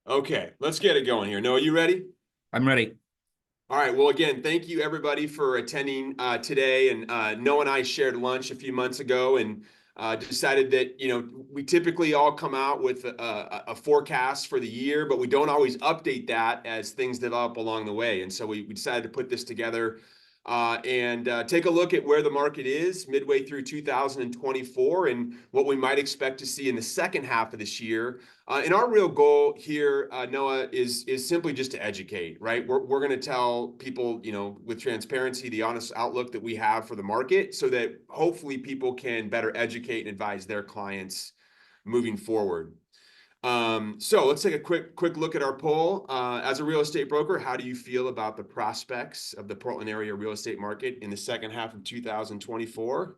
Okay, let's get it going here. Noah, you ready? I'm ready. All right. Well, again, thank you everybody for attending today. And Noah and I shared lunch a few months ago and decided that, we typically all come out with a forecast for the year, but we don't always update that as things develop along the way. And so we decided to put this together and take a look at where the market is midway through 2024 and what we might expect to see in the second half of this year. And our real goal here, Noah, is simply just to educate, right? We're going to tell people, with transparency, the honest outlook that we have for the market, so that hopefully people can better educate and advise their clients moving forward. So let's take a quick look at our poll. As a real estate broker, how do you feel about the prospects of the Portland area real estate market in the second half of 2024?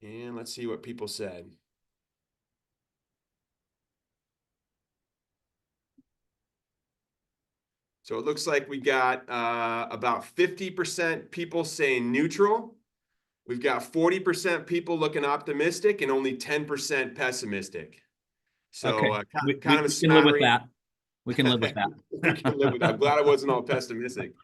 And let's see what people said. So it looks like we got about 50% people saying neutral. We've got 40% people looking optimistic and only 10% pessimistic. So Okay. We, kind we, of a we can live with smattering. that. We can live with We can live with that. I'm glad I wasn't all pessimistic.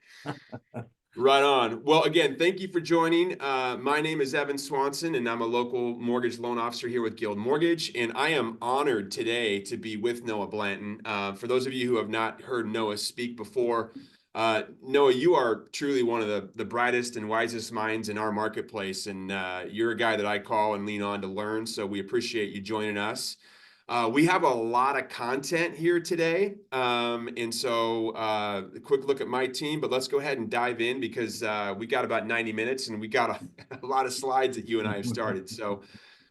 Right on. Well, again, thank you for joining. My name is Evan Swanson, and I'm a local mortgage loan officer here with Guild Mortgage. And I am honored today to be with Noah Blanton. For those of you who have not heard Noah speak before, Noah, you are truly one of the brightest and wisest minds in our marketplace. And you're a guy that I call and lean on to learn. So we appreciate you joining us. We have a lot of content here today. And so a quick look at my team, but let's go ahead and dive in because we got about 90 minutes and we got a lot of slides that you and I have started. So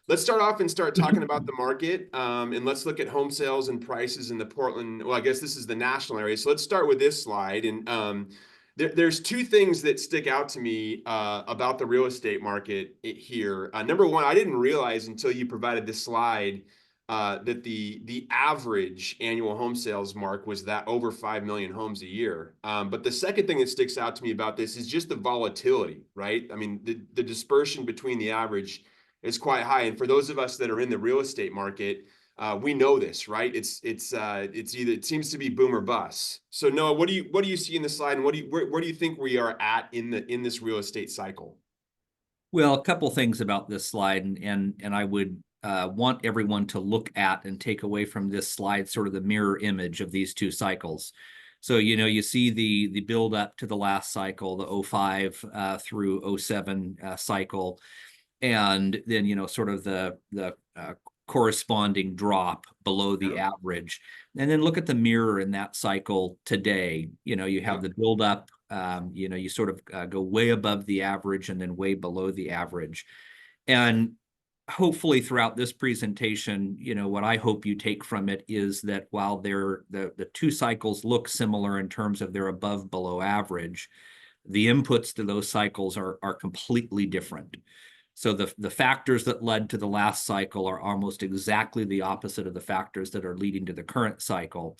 let's start off and start talking about the market. And let's look at home sales and prices in the Portland. Well, I guess this is the national area. So let's start with this slide. And there's two things that stick out to me about the real estate market here. Number one, I didn't realize until you provided this slide that the average annual home sales mark was that over 5 million homes a year. But the second thing that sticks out to me about this is just the volatility, right? I mean, the dispersion between the average is quite high. And for those of us that are in the real estate market, we know this, right? It's either, it seems to be boom or bust. So Noah, what do you see in the slide, and where do you think we are at in this real estate cycle? Well, a couple things about this slide, and I would want everyone to look at and take away from this slide sort of the mirror image of these two cycles. So, you see the build up to the last cycle, the 05 through 07 cycle, and then, sort of the corresponding drop below the average. And then look at the mirror in that cycle today. You have the build up, you sort of go way above the average and then way below the average. And hopefully throughout this presentation, what I hope you take from it is that while the two cycles look similar in terms of their above below average, the inputs to those cycles are completely different. So the factors that led to the last cycle are almost exactly the opposite of the factors that are leading to the current cycle.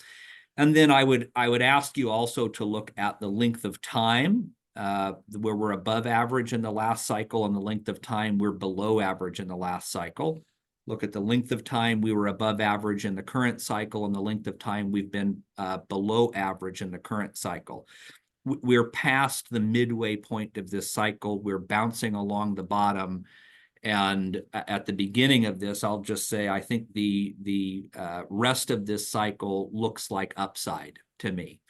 And then I would ask you also to look at the length of time, where we're above average in the last cycle, and the length of time we're below average in the last cycle. Look at the length of time we were above average in the current cycle, and the length of time we've been below average in the current cycle. We're past the midway point of this cycle. We're bouncing along the bottom. And at the beginning of this, I'll just say, I think the rest of this cycle looks like upside to me.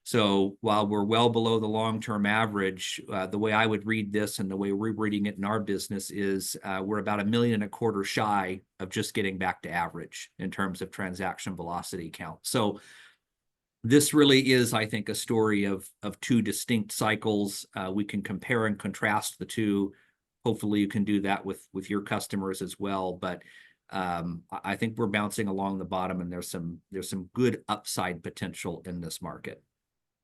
So while we're well below the long-term average, the way I would read this and the way we're reading it in our business is we're about 1.25 million shy of just getting back to average in terms of transaction velocity count. So this really is, I think, a story of two distinct cycles. We can compare and contrast the two. Hopefully you can do that with your customers as well. But I think we're bouncing along the bottom, and there's some good upside potential in this market.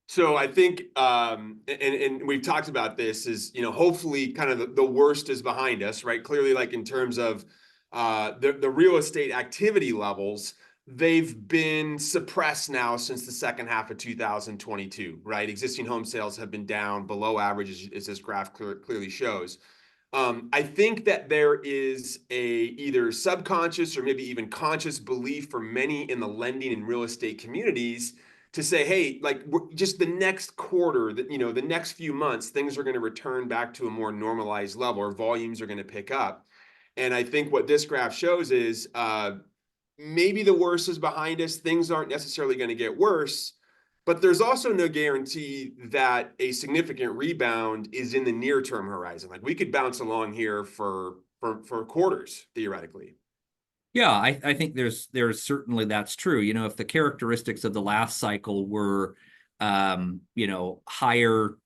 So I think, and we've talked about this, is, hopefully kind of the worst is behind us, right? Clearly, like in terms of the real estate activity levels, they've been suppressed now since the second half of 2022, right? Existing home sales have been down below average, as this graph clearly shows. I think that there is a either subconscious or maybe even conscious belief for many in the lending and real estate communities to say, hey, like just the next quarter, that the next few months, things are going to return back to a more normalized level, or volumes are going to pick up. And I think what this graph shows is maybe the worst is behind us. Things aren't necessarily going to get worse, but there's also no guarantee that a significant rebound is in the near term horizon. Like we could bounce along here for quarters, theoretically. Yeah, I think there's certainly that's true. If the characteristics of the last cycle were, higher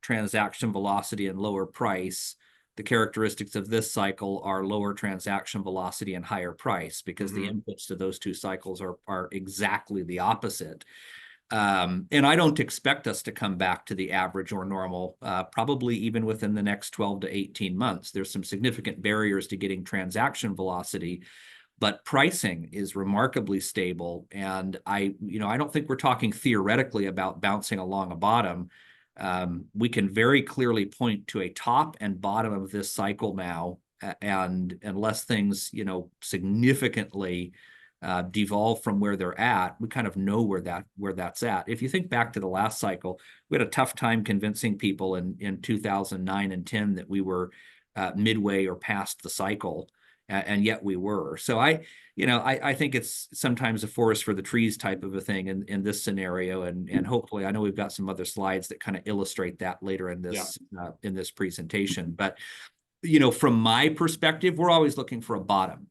transaction velocity and lower price, the characteristics of this cycle are lower transaction velocity and higher price, because the inputs to those two cycles are exactly the opposite. And I don't expect us to come back to the average or normal, probably even within the next 12 to 18 months. There's some significant barriers to getting transaction velocity, but pricing is remarkably stable. And I don't think we're talking theoretically about bouncing along a bottom. We can very clearly point to a top and bottom of this cycle now, and unless things, significantly devolve from where they're at, we kind of know where that's at. If you think back to the last cycle, we had a tough time convincing people in 2009 and 10 that we were midway or past the cycle, and yet we were. So I think it's sometimes a forest for the trees type of a thing in this scenario, and hopefully, I know we've got some other slides that kind of illustrate that later in this presentation. But from my perspective, we're always looking for a bottom.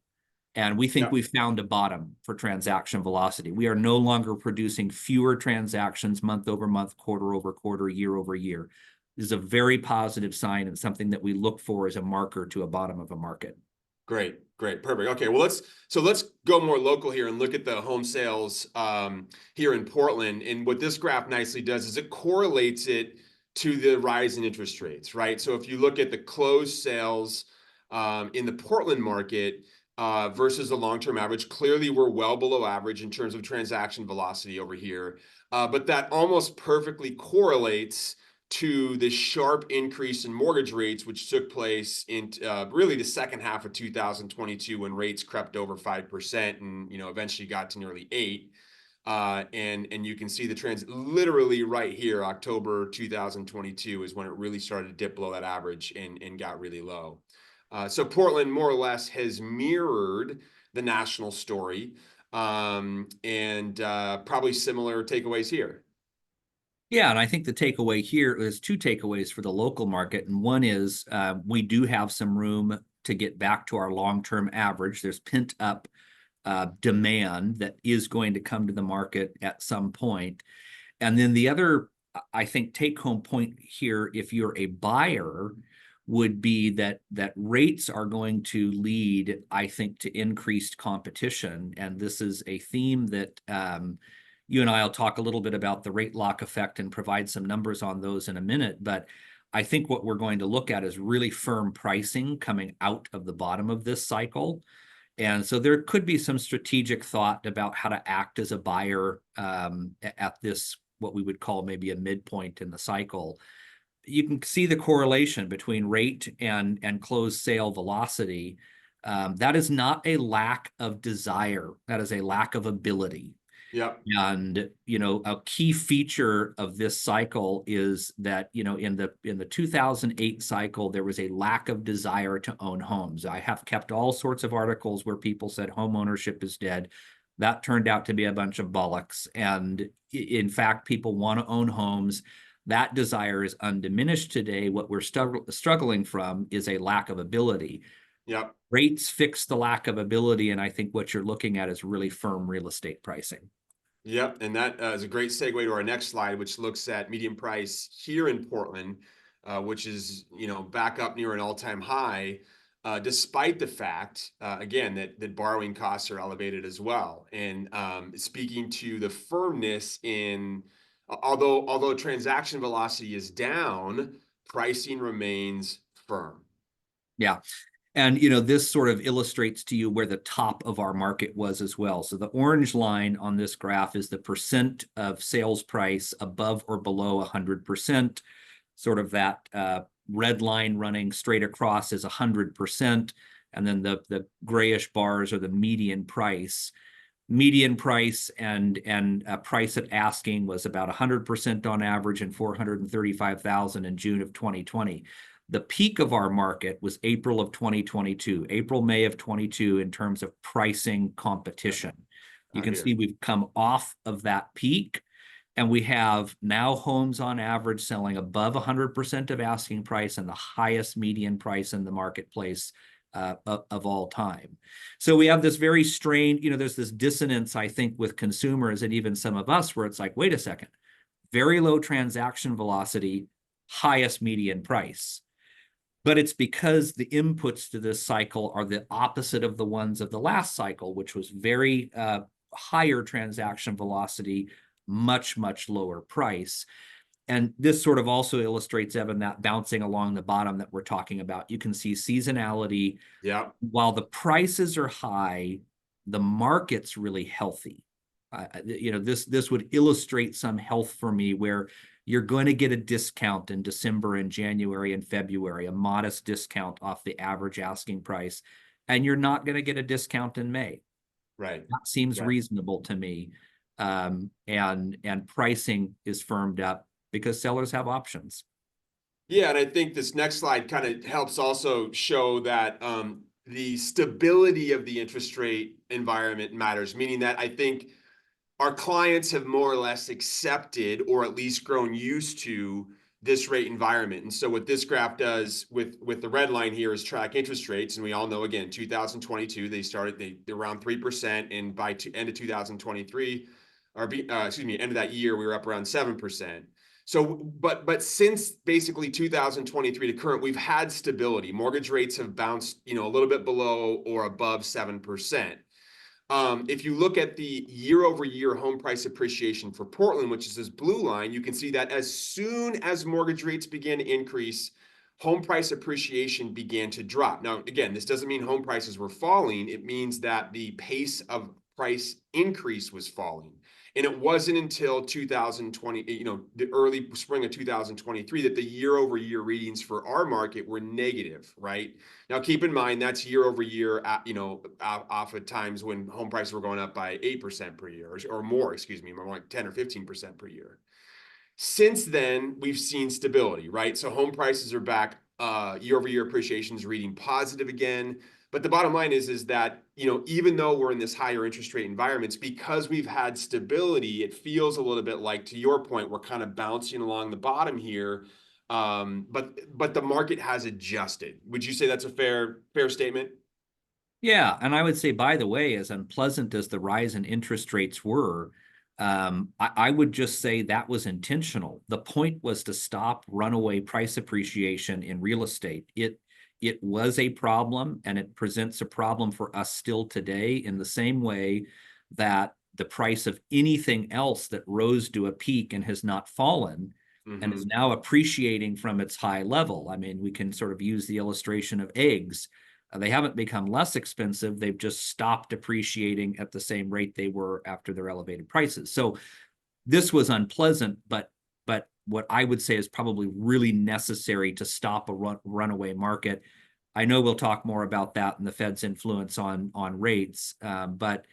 And we think we've found a bottom for transaction velocity. We are no longer producing fewer transactions month over month, quarter over quarter, year over year. This is a very positive sign, and something that we look for as a marker to a bottom of a market. Great, perfect. Okay, well, let's go more local here and look at the home sales here in Portland. And what this graph nicely does is it correlates it to the rise in interest rates, right? So if you look at the closed sales in the Portland market versus the long-term average, clearly we're well below average in terms of transaction velocity over here. But that almost perfectly correlates to the sharp increase in mortgage rates, which took place in really the second half of 2022, when rates crept over 5% and eventually got to nearly 8%. And you can see the trends literally right here. October 2022 is when it really started to dip below that average and got really low. So Portland more or less has mirrored the national story, and probably similar takeaways here. Yeah, and I think the takeaway here is two takeaways for the local market. And one is we do have some room to get back to our long-term average. There's pent up demand that is going to come to the market at some point. And then the other, I think, take-home point here, if you're a buyer, would be that rates are going to lead, I think, to increased competition. And this is a theme that you and I will talk a little bit about the rate lock effect and provide some numbers on those in a minute. But I think what we're going to look at is really firm pricing coming out of the bottom of this cycle. And so there could be some strategic thought about how to act as a buyer at this, what we would call maybe a midpoint in the cycle. You can see the correlation between rate and closed sale velocity. That is not a lack of desire. That is a lack of ability. Yeah. And a key feature of this cycle is that in the 2008 cycle, there was a lack of desire to own homes. I have kept all sorts of articles where people said home ownership is dead. That turned out to be a bunch of bollocks. And in fact, people want to own homes. That desire is undiminished today. What we're struggling from is a lack of ability. Yep. Rates fix the lack of ability, and I think what you're looking at is really firm real estate pricing. Yep, and that is a great segue to our next slide, which looks at median price here in Portland, which is back up near an all-time high, despite the fact, again, that borrowing costs are elevated as well. And speaking to the firmness in, although transaction velocity is down, pricing remains firm. Yeah. And, this sort of illustrates to you where the top of our market was as well. So the orange line on this graph is the percent of sales price above or below 100%, sort of that red line running straight across is 100%, and then the grayish bars are the median price. Median price and price at asking was about 100% on average, and 435,000 in June of 2020. The peak of our market was April of 2022, April, May of 22 in terms of pricing competition. You can see we've come off of that peak, and we have now homes on average selling above 100% of asking price and the highest median price in the marketplace of all time. So we have this very strange, there's this dissonance, I think, with consumers and even some of us, where it's like, wait a second, very low transaction velocity, highest median price. But it's because the inputs to this cycle are the opposite of the ones of the last cycle, which was very higher transaction velocity, much, much lower price. And this sort of also illustrates, Evan, that bouncing along the bottom that we're talking about. You can see seasonality. Yeah. While the prices are high, the market's really healthy. This would illustrate some health for me, where you're going to get a discount in December and January and February, a modest discount off the average asking price, and you're not going to get a discount in May. Right. That seems reasonable to me. And pricing is firmed up because sellers have options. Yeah, and I think this next slide kind of helps also show that the stability of the interest rate environment matters, meaning that I think our clients have more or less accepted, or at least grown used to, this rate environment. And so what this graph does with the red line here is track interest rates. And we all know, again, 2022, they're around 3%. And by end of 2023, end of that year, we were up around 7%. So, but since basically 2023 to current, we've had stability. Mortgage rates have bounced, a little bit below or above 7%. If you look at the year-over-year home price appreciation for Portland, which is this blue line, you can see that as soon as mortgage rates began to increase, home price appreciation began to drop. Now, again, this doesn't mean home prices were falling. It means that the pace of price increase was falling. And it wasn't until 2020, the early spring of 2023, that the year-over-year readings for our market were negative, right? Now, keep in mind, that's year-over-year, off of times when home prices were going up by 8% per year, or more, more like 10 or 15% per year. Since then, we've seen stability, right? So home prices are back, year-over-year appreciation is reading positive again. But the bottom line is that, even though we're in this higher interest rate environments, because we've had stability, it feels a little bit like, to your point, we're kind of bouncing along the bottom here. But the market has adjusted. Would you say that's a fair statement? Yeah, and I would say, by the way, as unpleasant as the rise in interest rates were, I would just say that was intentional. The point was to stop runaway price appreciation in real estate. It was a problem, and it presents a problem for us still today, in the same way that the price of anything else that rose to a peak and has not fallen and is now appreciating from its high level. I mean, we can sort of use the illustration of eggs. They haven't become less expensive. They've just stopped appreciating at the same rate they were after their elevated prices. So this was unpleasant, but what I would say is probably really necessary to stop a runaway market. I know we'll talk more about that and the Fed's influence on rates, but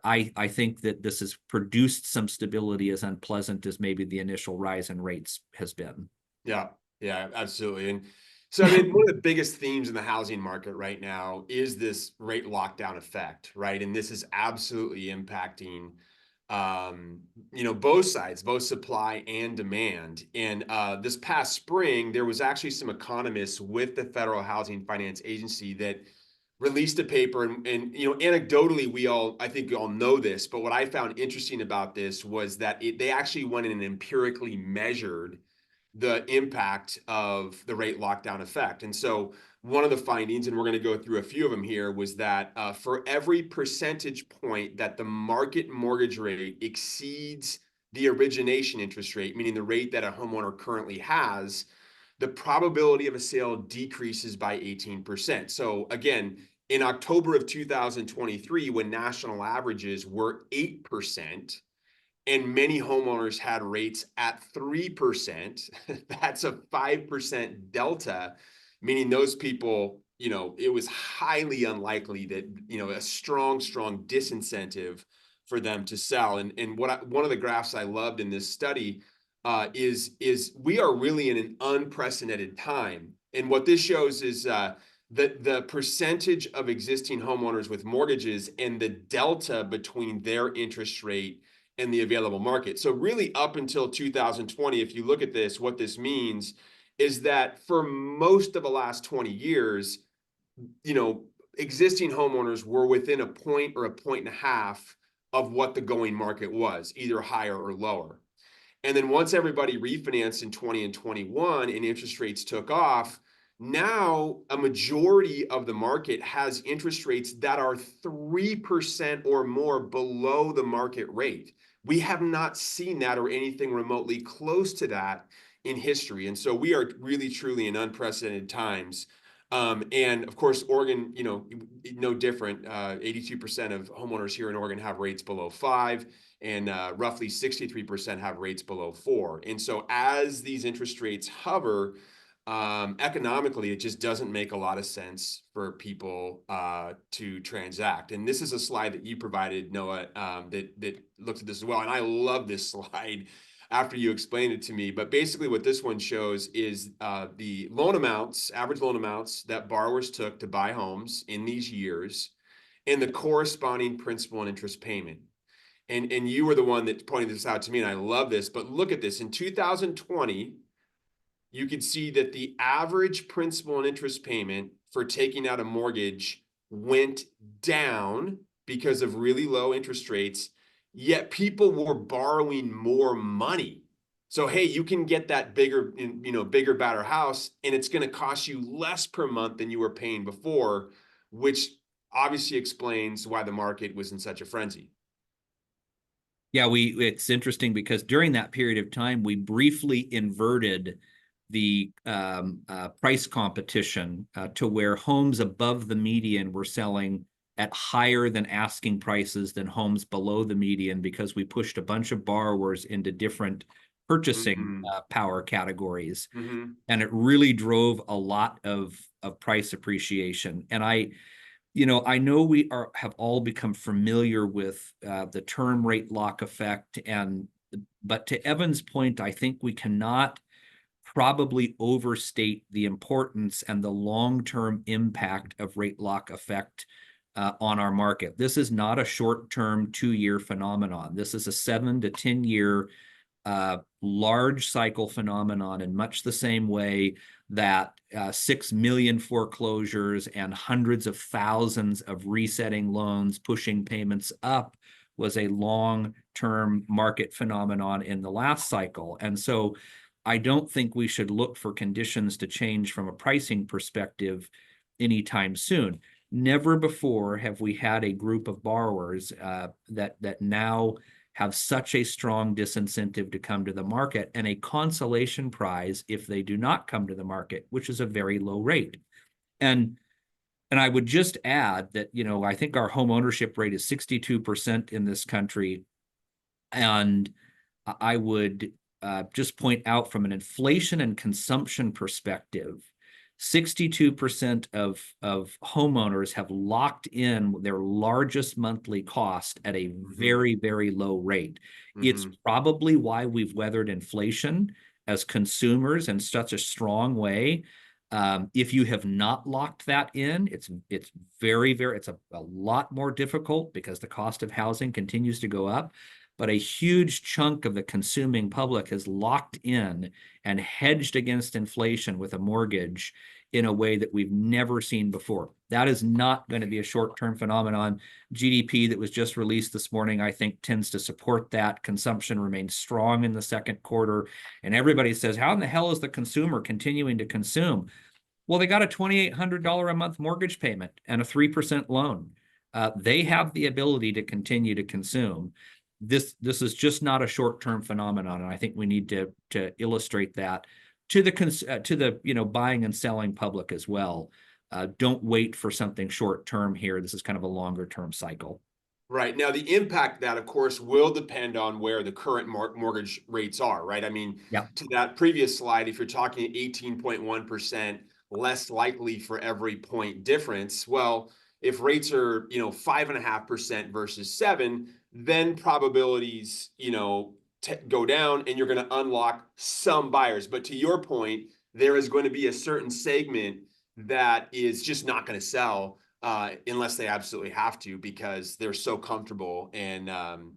I think that this has produced some stability, as unpleasant as maybe the initial rise in rates has been. Yeah, absolutely. And so, I mean, one of the biggest themes in the housing market right now is this rate lockdown effect, right? And this is absolutely impacting both sides, both supply and demand. And this past spring, there was actually some economists with the Federal Housing Finance Agency that released a paper, and anecdotally, I think we all know this, but what I found interesting about this was that they actually went in and empirically measured the impact of the rate lockdown effect. And so one of the findings, and we're going to go through a few of them here, was that for every percentage point that the market mortgage rate exceeds the origination interest rate, meaning the rate that a homeowner currently has, the probability of a sale decreases by 18%. So again, in October of 2023, when national averages were 8%, and many homeowners had rates at 3%. That's a 5% delta, meaning those people, it was highly unlikely that, a strong disincentive for them to sell. And one of the graphs I loved in this study is we are really in an unprecedented time. And what this shows is the percentage of existing homeowners with mortgages and the delta between their interest rate and the available market. So really up until 2020, if you look at this, what this means is that for most of the last 20 years, existing homeowners were within a point or a point and a half of what the going market was, either higher or lower. And then once everybody refinanced in 20 and 21 and interest rates took off, now a majority of the market has interest rates that are 3% or more below the market rate. We have not seen that or anything remotely close to that in history. And so we are really, truly in unprecedented times. And of course, Oregon, no different. 82% of homeowners here in Oregon have rates below 5, and roughly 63% have rates below 4. And so as these interest rates hover, economically, it just doesn't make a lot of sense for people to transact. And this is a slide that you provided, Noah, that looks at this as well. And I love this slide after you explained it to me. But basically what this one shows is the loan amounts, average loan amounts that borrowers took to buy homes in these years, and the corresponding principal and interest payment. And you were the one that pointed this out to me, and I love this. But look at this. In 2020, you could see that the average principal and interest payment for taking out a mortgage went down because of really low interest rates, yet people were borrowing more money. So, hey, you can get that bigger, better house, and it's going to cost you less per month than you were paying before, which obviously explains why the market was in such a frenzy. Yeah, it's interesting because during that period of time, we briefly inverted the price competition to where homes above the median were selling at higher than asking prices than homes below the median, because we pushed a bunch of borrowers into different purchasing power categories. And it really drove a lot of price appreciation. And I know we have all become familiar with the term rate lock effect. But to Evan's point, I think we cannot probably overstate the importance and the long-term impact of rate lock effect on our market. This is not a short-term 2-year phenomenon. This is a 7 to 10 year large cycle phenomenon, in much the same way that 6 million foreclosures and hundreds of thousands of resetting loans pushing payments up was a long-term market phenomenon in the last cycle. And so I don't think we should look for conditions to change from a pricing perspective anytime soon. Never before have we had a group of borrowers that now have such a strong disincentive to come to the market, and a consolation prize if they do not come to the market, which is a very low rate. And I would just add that, I think our home ownership rate is 62% in this country. And I would just point out, from an inflation and consumption perspective, 62% of homeowners have locked in their largest monthly cost at a very, very low rate. It's probably why we've weathered inflation as consumers in such a strong way. If you have not locked that in, it's a lot more difficult because the cost of housing continues to go up. But a huge chunk of the consuming public has locked in and hedged against inflation with a mortgage in a way that we've never seen before. That is not going to be a short-term phenomenon. GDP that was just released this morning, I think, tends to support that. Consumption remains strong in the second quarter. And everybody says, how in the hell is the consumer continuing to consume? Well, they got a $2,800 a month mortgage payment and a 3% loan. They have the ability to continue to consume. This is just not a short-term phenomenon, and I think we need to illustrate that to the buying and selling public as well. Don't wait for something short-term here. This is kind of a longer-term cycle. Right. Now, the impact of that, of course, will depend on where the current mortgage rates are, right? I mean, Yeah. to that previous slide, if you're talking 18.1% less likely for every point difference, well, if rates are, 5.5% versus 7, then probabilities, go down and you're going to unlock some buyers. But to your point, there is going to be a certain segment that is just not going to sell unless they absolutely have to, because they're so comfortable and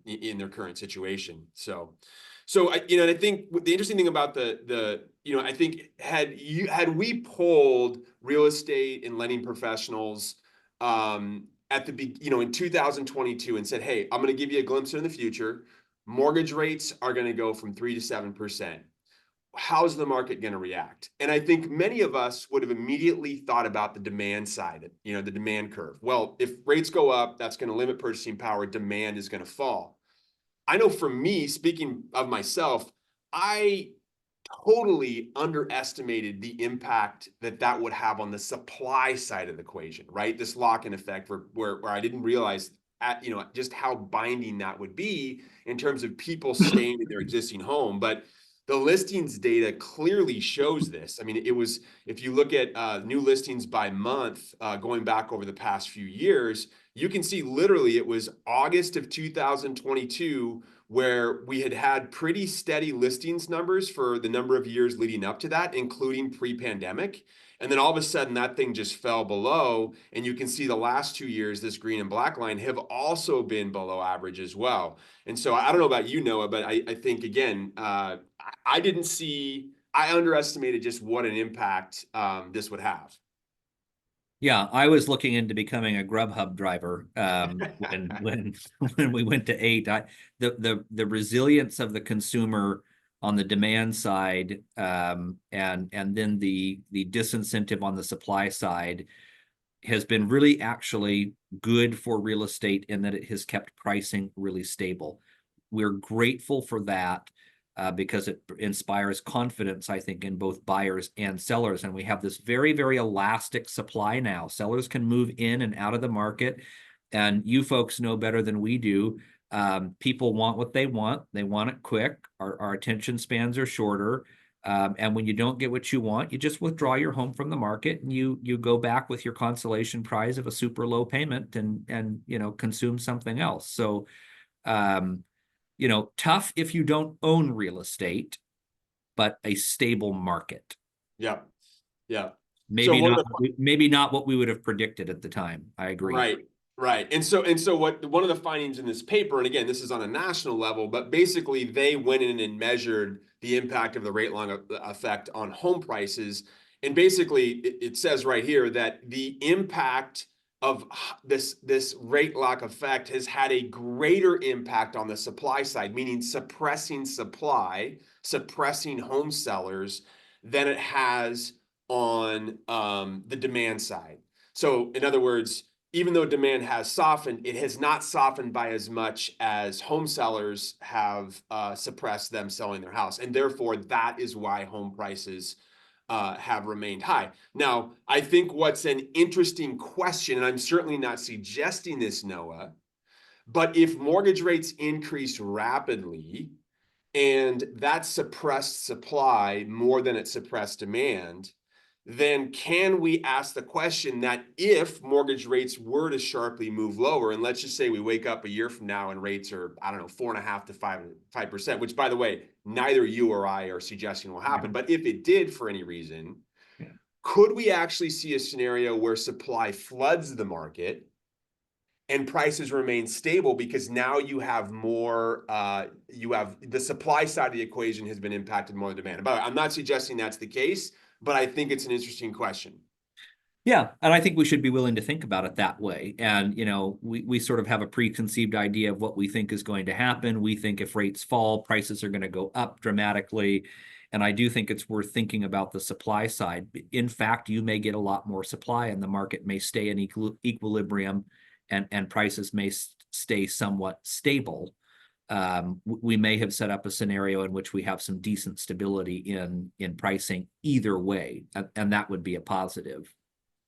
in their current situation. So I think the interesting thing about I think had we polled real estate and lending professionals at in 2022 and said, hey, I'm going to give you a glimpse into the future. Mortgage rates are going to go from 3 to 7%. How's the market going to react? And I think many of us would have immediately thought about the demand side, the demand curve. Well, if rates go up, that's going to limit purchasing power. Demand is going to fall. I know for me, speaking of myself, I totally underestimated the impact that would have on the supply side of the equation, right? This lock-in effect where I didn't realize just how binding that would be in terms of people staying in their existing home. But the listings data clearly shows this. I mean, if you look at new listings by month, going back over the past few years, you can see literally it was August of 2022 where we had pretty steady listings numbers for the number of years leading up to that, including pre-pandemic. And then all of a sudden that thing just fell below. And you can see the last 2 years, this green and black line have also been below average as well. And so I don't know about you, Noah, but I think, again, I underestimated just what an impact this would have. Yeah, I was looking into becoming a Grubhub driver when when we went to 8. The resilience of the consumer on the demand side, and then the disincentive on the supply side has been really actually good for real estate in that it has kept pricing really stable. We're grateful for that. Because it inspires confidence, I think, in both buyers and sellers. And we have this very, very elastic supply now. Sellers can move in and out of the market. And you folks know better than we do. People want what they want. They want it quick. Our attention spans are shorter. And when you don't get what you want, you just withdraw your home from the market and you go back with your consolation prize of a super low payment and consume something else. So tough if you don't own real estate, but a stable market. Yeah. Yeah. Maybe not what we would have predicted at the time. I agree. Right. And so one of the findings in this paper, and again, this is on a national level, but basically they went in and measured the impact of the rate lock effect on home prices. And basically it says right here that the impact of this rate lock effect has had a greater impact on the supply side, meaning suppressing supply, suppressing home sellers, than it has on the demand side. So in other words, even though demand has softened, it has not softened by as much as home sellers have suppressed them selling their house. And therefore, that is why home prices have remained high. Now, I think what's an interesting question, and I'm certainly not suggesting this, Noah, but if mortgage rates increase rapidly and that suppressed supply more than it suppressed demand, then can we ask the question that if mortgage rates were to sharply move lower, and let's just say we wake up a year from now and rates are, 4.5% to 5%, which, by the way, neither you or I are suggesting will happen, but if it did for any reason, could we actually see a scenario where supply floods the market and prices remain stable because now you have more, the supply side of the equation has been impacted more than demand? But I'm not suggesting that's the case, but I think it's an interesting question. Yeah, and I think we should be willing to think about it that way. And, we sort of have a preconceived idea of what we think is going to happen. We think if rates fall, prices are going to go up dramatically. And I do think it's worth thinking about the supply side. In fact, you may get a lot more supply and the market may stay in equilibrium and prices may stay somewhat stable. We may have set up a scenario in which we have some decent stability in pricing either way, and that would be a positive.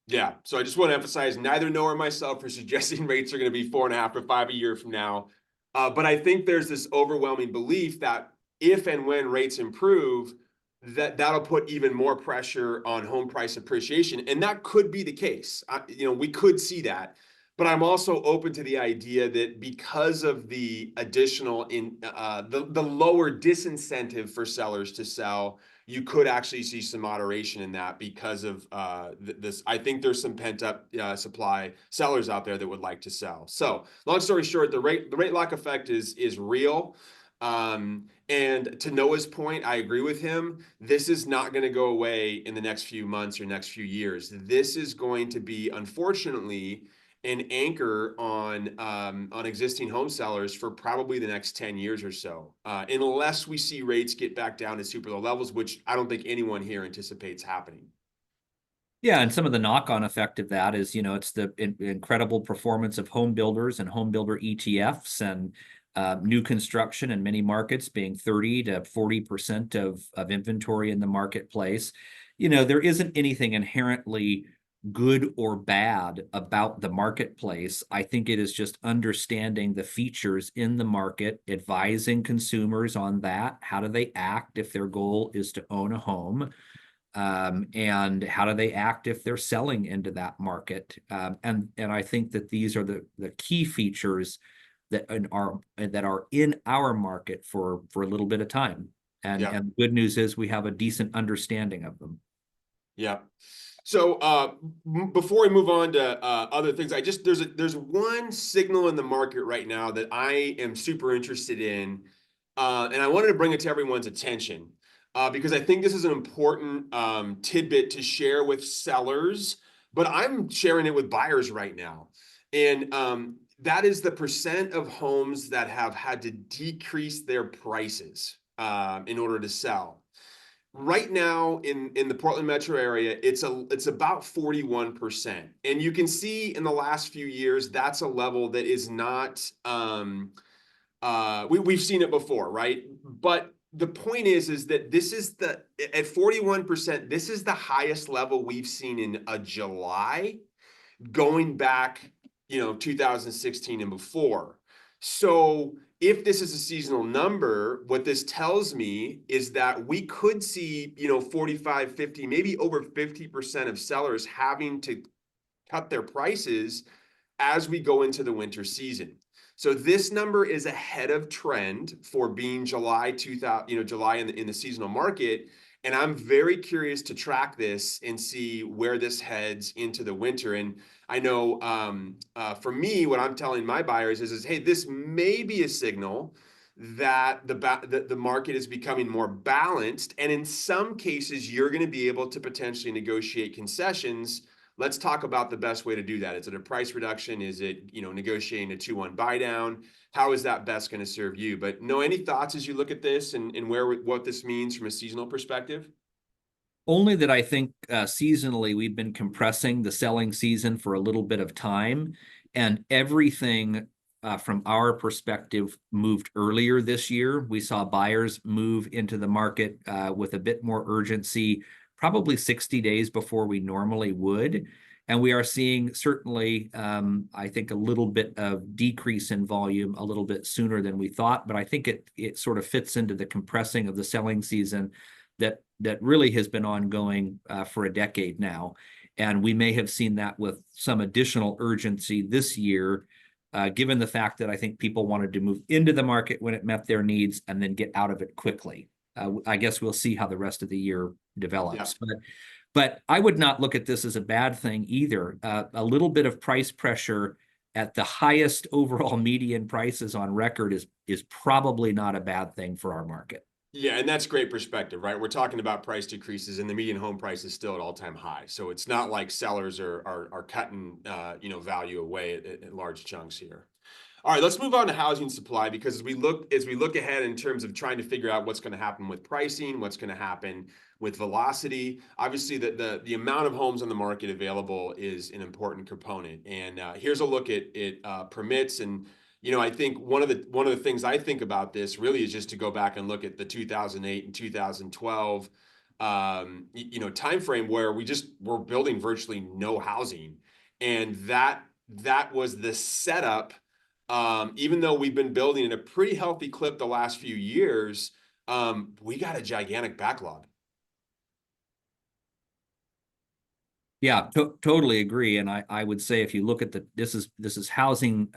Yeah. So I just want to emphasize neither nor myself are suggesting rates are going to be 4.5 or 5 a year from now. But I think there's this overwhelming belief that if and when rates improve, that'll put even more pressure on home price appreciation. And that could be the case. We could see that. But I'm also open to the idea that because of the additional the lower disincentive for sellers to sell, you could actually see some moderation in that because of this. I think there's some pent up supply sellers out there that would like to sell. So long story short, the rate lock effect is real. And to Noah's point, I agree with him. This is not going to go away in the next few months or next few years. This is going to be, unfortunately, an anchor on existing home sellers for probably the next 10 years or so, unless we see rates get back down to super low levels, which I don't think anyone here anticipates happening. Yeah, and some of the knock-on effect of that is, it's the incredible performance of home builders and home builder ETFs and new construction in many markets being 30 to 40% of inventory in the marketplace. There isn't anything inherently good or bad about the marketplace. I think it is just understanding the features in the market, advising consumers on that. How do they act if their goal is to own a home? And how do they act if they're selling into that market? And I think that these are the key features that are in our market for a little bit of time. And Yeah. the good news is we have a decent understanding of them. Yeah. So before we move on to other things, there's one signal in the market right now that I am super interested in, and I wanted to bring it to everyone's attention because I think this is an important tidbit to share with sellers, but I'm sharing it with buyers right now, and that is the percent of homes that have had to decrease their prices in order to sell. Right now in the Portland metro area, it's about 41%. And you can see in the last few years, that's a level that is not, we've seen it before, right? But the point is that at 41%, this is the highest level we've seen in a July going back, 2016 and before. So if this is a seasonal number, what this tells me is that we could see, 45, 50, maybe over 50% of sellers having to cut their prices as we go into the winter season. So this number is ahead of trend for being July 2000, July in the seasonal market. And I'm very curious to track this and see where this heads into the winter. And I know for me, what I'm telling my buyers is hey, this may be a signal that the market is becoming more balanced. And in some cases, you're going to be able to potentially negotiate concessions. Let's talk about the best way to do that. Is it a price reduction? Is it, negotiating a 2-1 buy down? How is that best going to serve you? But no, any thoughts as you look at this and what this means from a seasonal perspective? Only that I think seasonally we've been compressing the selling season for a little bit of time, and everything from our perspective moved earlier this year. We saw buyers move into the market with a bit more urgency, probably 60 days before we normally would. And we are seeing certainly, I think, a little bit of decrease in volume a little bit sooner than we thought. But I think it sort of fits into the compressing of the selling season that really has been ongoing for a decade now. And we may have seen that with some additional urgency this year, given the fact that I think people wanted to move into the market when it met their needs and then get out of it quickly. I guess we'll see how the rest of the year develops. Yeah. But I would not look at this as a bad thing either. A little bit of price pressure at the highest overall median prices on record is probably not a bad thing for our market. Yeah, and that's great perspective, right? We're talking about price decreases, and the median home price is still at all-time high. So it's not like sellers are cutting value away at large chunks here. All right, let's move on to housing supply, because as we look ahead in terms of trying to figure out what's going to happen with pricing, what's going to happen with velocity. Obviously, the amount of homes on the market available is an important component. And here's a look at permits. And I think one of the things I think about this really is just to go back and look at the 2008 and 2012 time frame where we're building virtually no housing, and that was the setup. Even though we've been building at a pretty healthy clip the last few years, we got a gigantic backlog. Yeah, totally agree. And I would say if you look at this is housing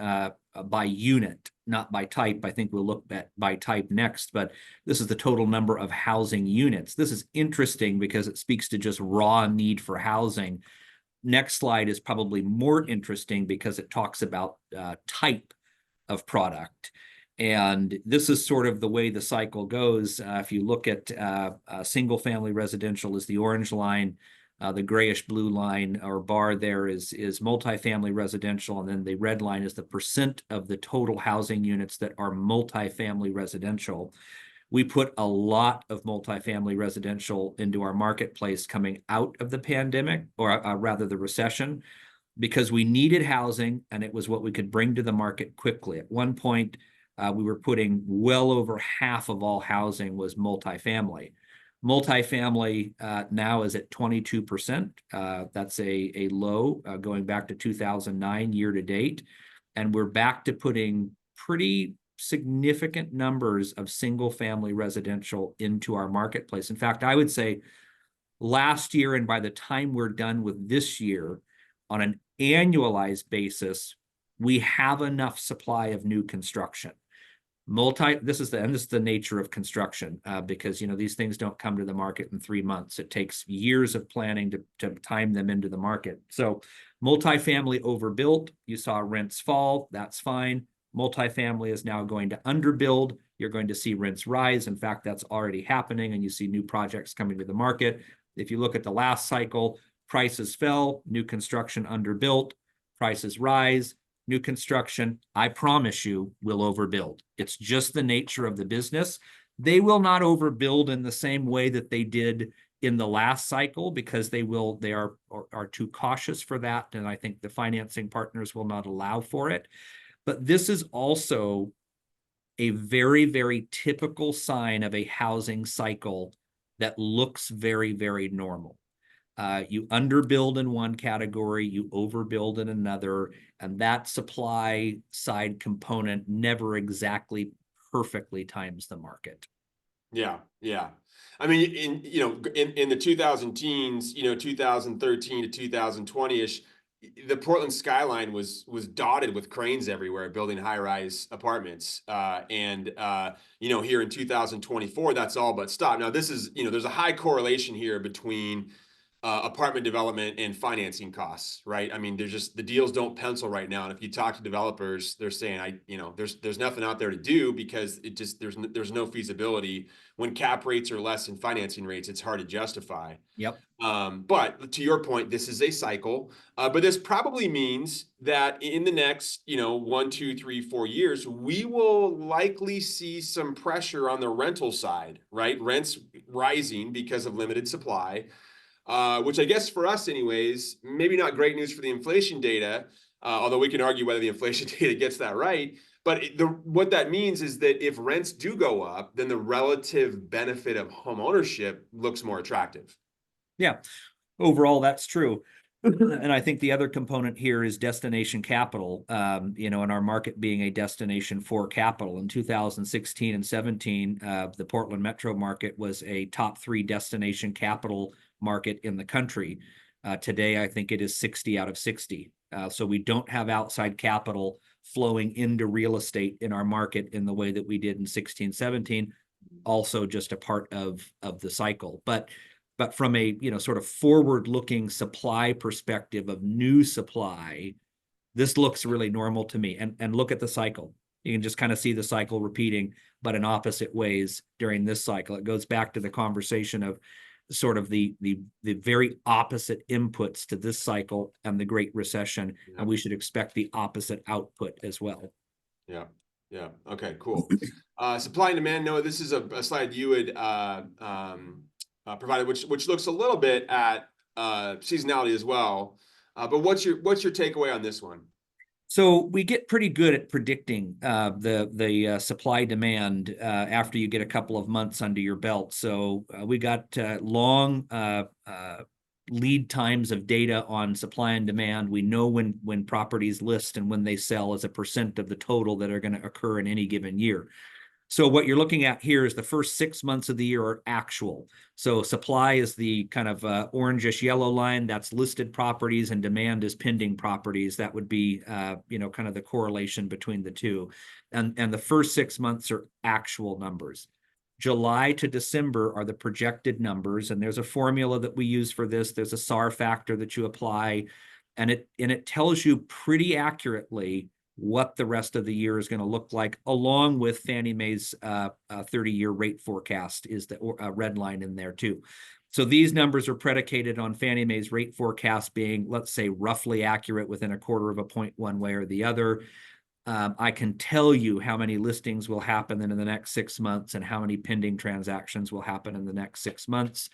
by unit, not by type. I think we'll look at by type next, but this is the total number of housing units. This is interesting because it speaks to just raw need for housing. Next slide is probably more interesting because it talks about type of product. And this is sort of the way the cycle goes. If you look at single family residential is the orange line, the grayish blue line or bar there is multifamily residential, and then the red line is the percent of the total housing units that are multifamily residential. We put a lot of multifamily residential into our marketplace coming out of the pandemic, or rather the recession, because we needed housing and it was what we could bring to the market quickly. At one point, we were putting well over half of all housing was multifamily. Multifamily now is at 22%. That's a low going back to 2009 year to date. And we're back to putting pretty significant numbers of single family residential into our marketplace. In fact, I would say last year, and by the time we're done with this year, on an annualized basis, we have enough supply of new construction. This is the nature of construction, because these things don't come to the market in 3 months. It takes years of planning to time them into the market. So multifamily overbuilt, you saw rents fall, that's fine. Multifamily is now going to underbuild. You're going to see rents rise. In fact, that's already happening, and you see new projects coming to the market. If you look at the last cycle, prices fell, new construction underbuilt, prices rise. New construction, I promise you, will overbuild. It's just the nature of the business. They will not overbuild in the same way that they did in the last cycle, because they are too cautious for that. And I think the financing partners will not allow for it. But this is also a very, very typical sign of a housing cycle that looks very, very normal. You underbuild in one category, you overbuild in another, and that supply side component never exactly perfectly times the market. Yeah, yeah. I mean, in the 2000 teens, 2013 to 2020-ish, the Portland skyline was dotted with cranes everywhere, building high-rise apartments. Here in 2024, that's all but stopped. Now, this is, there's a high correlation here between apartment development and financing costs, right? I mean, the deals don't pencil right now. And if you talk to developers, they're saying, there's nothing out there to do, because there's no feasibility. When cap rates are less than financing rates, it's hard to justify. Yep. But to your point, this is a cycle. But this probably means that in the next, 1, 2, 3, 4 years, we will likely see some pressure on the rental side, right? Rents rising because of limited supply. Which I guess for us anyways, maybe not great news for the inflation data, although we can argue whether the inflation data gets that right. But what that means is that if rents do go up, then the relative benefit of home ownership looks more attractive. Yeah, overall, that's true. And I think the other component here is destination capital, and our market being a destination for capital. In 2016 and 17, the Portland metro market was a top 3 destination capital market in the country. Today, I think it is 60 out of 60. So we don't have outside capital flowing into real estate in our market in the way that we did in 16, 17, also just a part of the cycle. But from a sort of forward-looking supply perspective of new supply, this looks really normal to me. And look at the cycle. You can just kind of see the cycle repeating, but in opposite ways during this cycle. It goes back to the conversation of sort of the very opposite inputs to this cycle and the Great Recession, and we should expect the opposite output as well. Yeah. Yeah. Okay, cool. Supply and demand. Noah, this is a slide you had provided, which looks a little bit at seasonality as well. But what's your takeaway on this one? So we get pretty good at predicting the supply demand after you get a couple of months under your belt. So we got long lead times of data on supply and demand. We know when properties list and when they sell as a percent of the total that are going to occur in any given year. So what you're looking at here is the first 6 months of the year are actual. So supply is the kind of orangish yellow line. That's listed properties, and demand is pending properties. That would be, kind of the correlation between the two. And the first 6 months are actual numbers. July to December are the projected numbers, and there's a formula that we use for this. There's a SAR factor that you apply, and it tells you pretty accurately what the rest of the year is going to look like, along with Fannie Mae's 30-year rate forecast is the red line in there too. So these numbers are predicated on Fannie Mae's rate forecast being, let's say, roughly accurate within a quarter of a point one way or the other. I can tell you how many listings will happen in the next 6 months and how many pending transactions will happen in the next 6 months.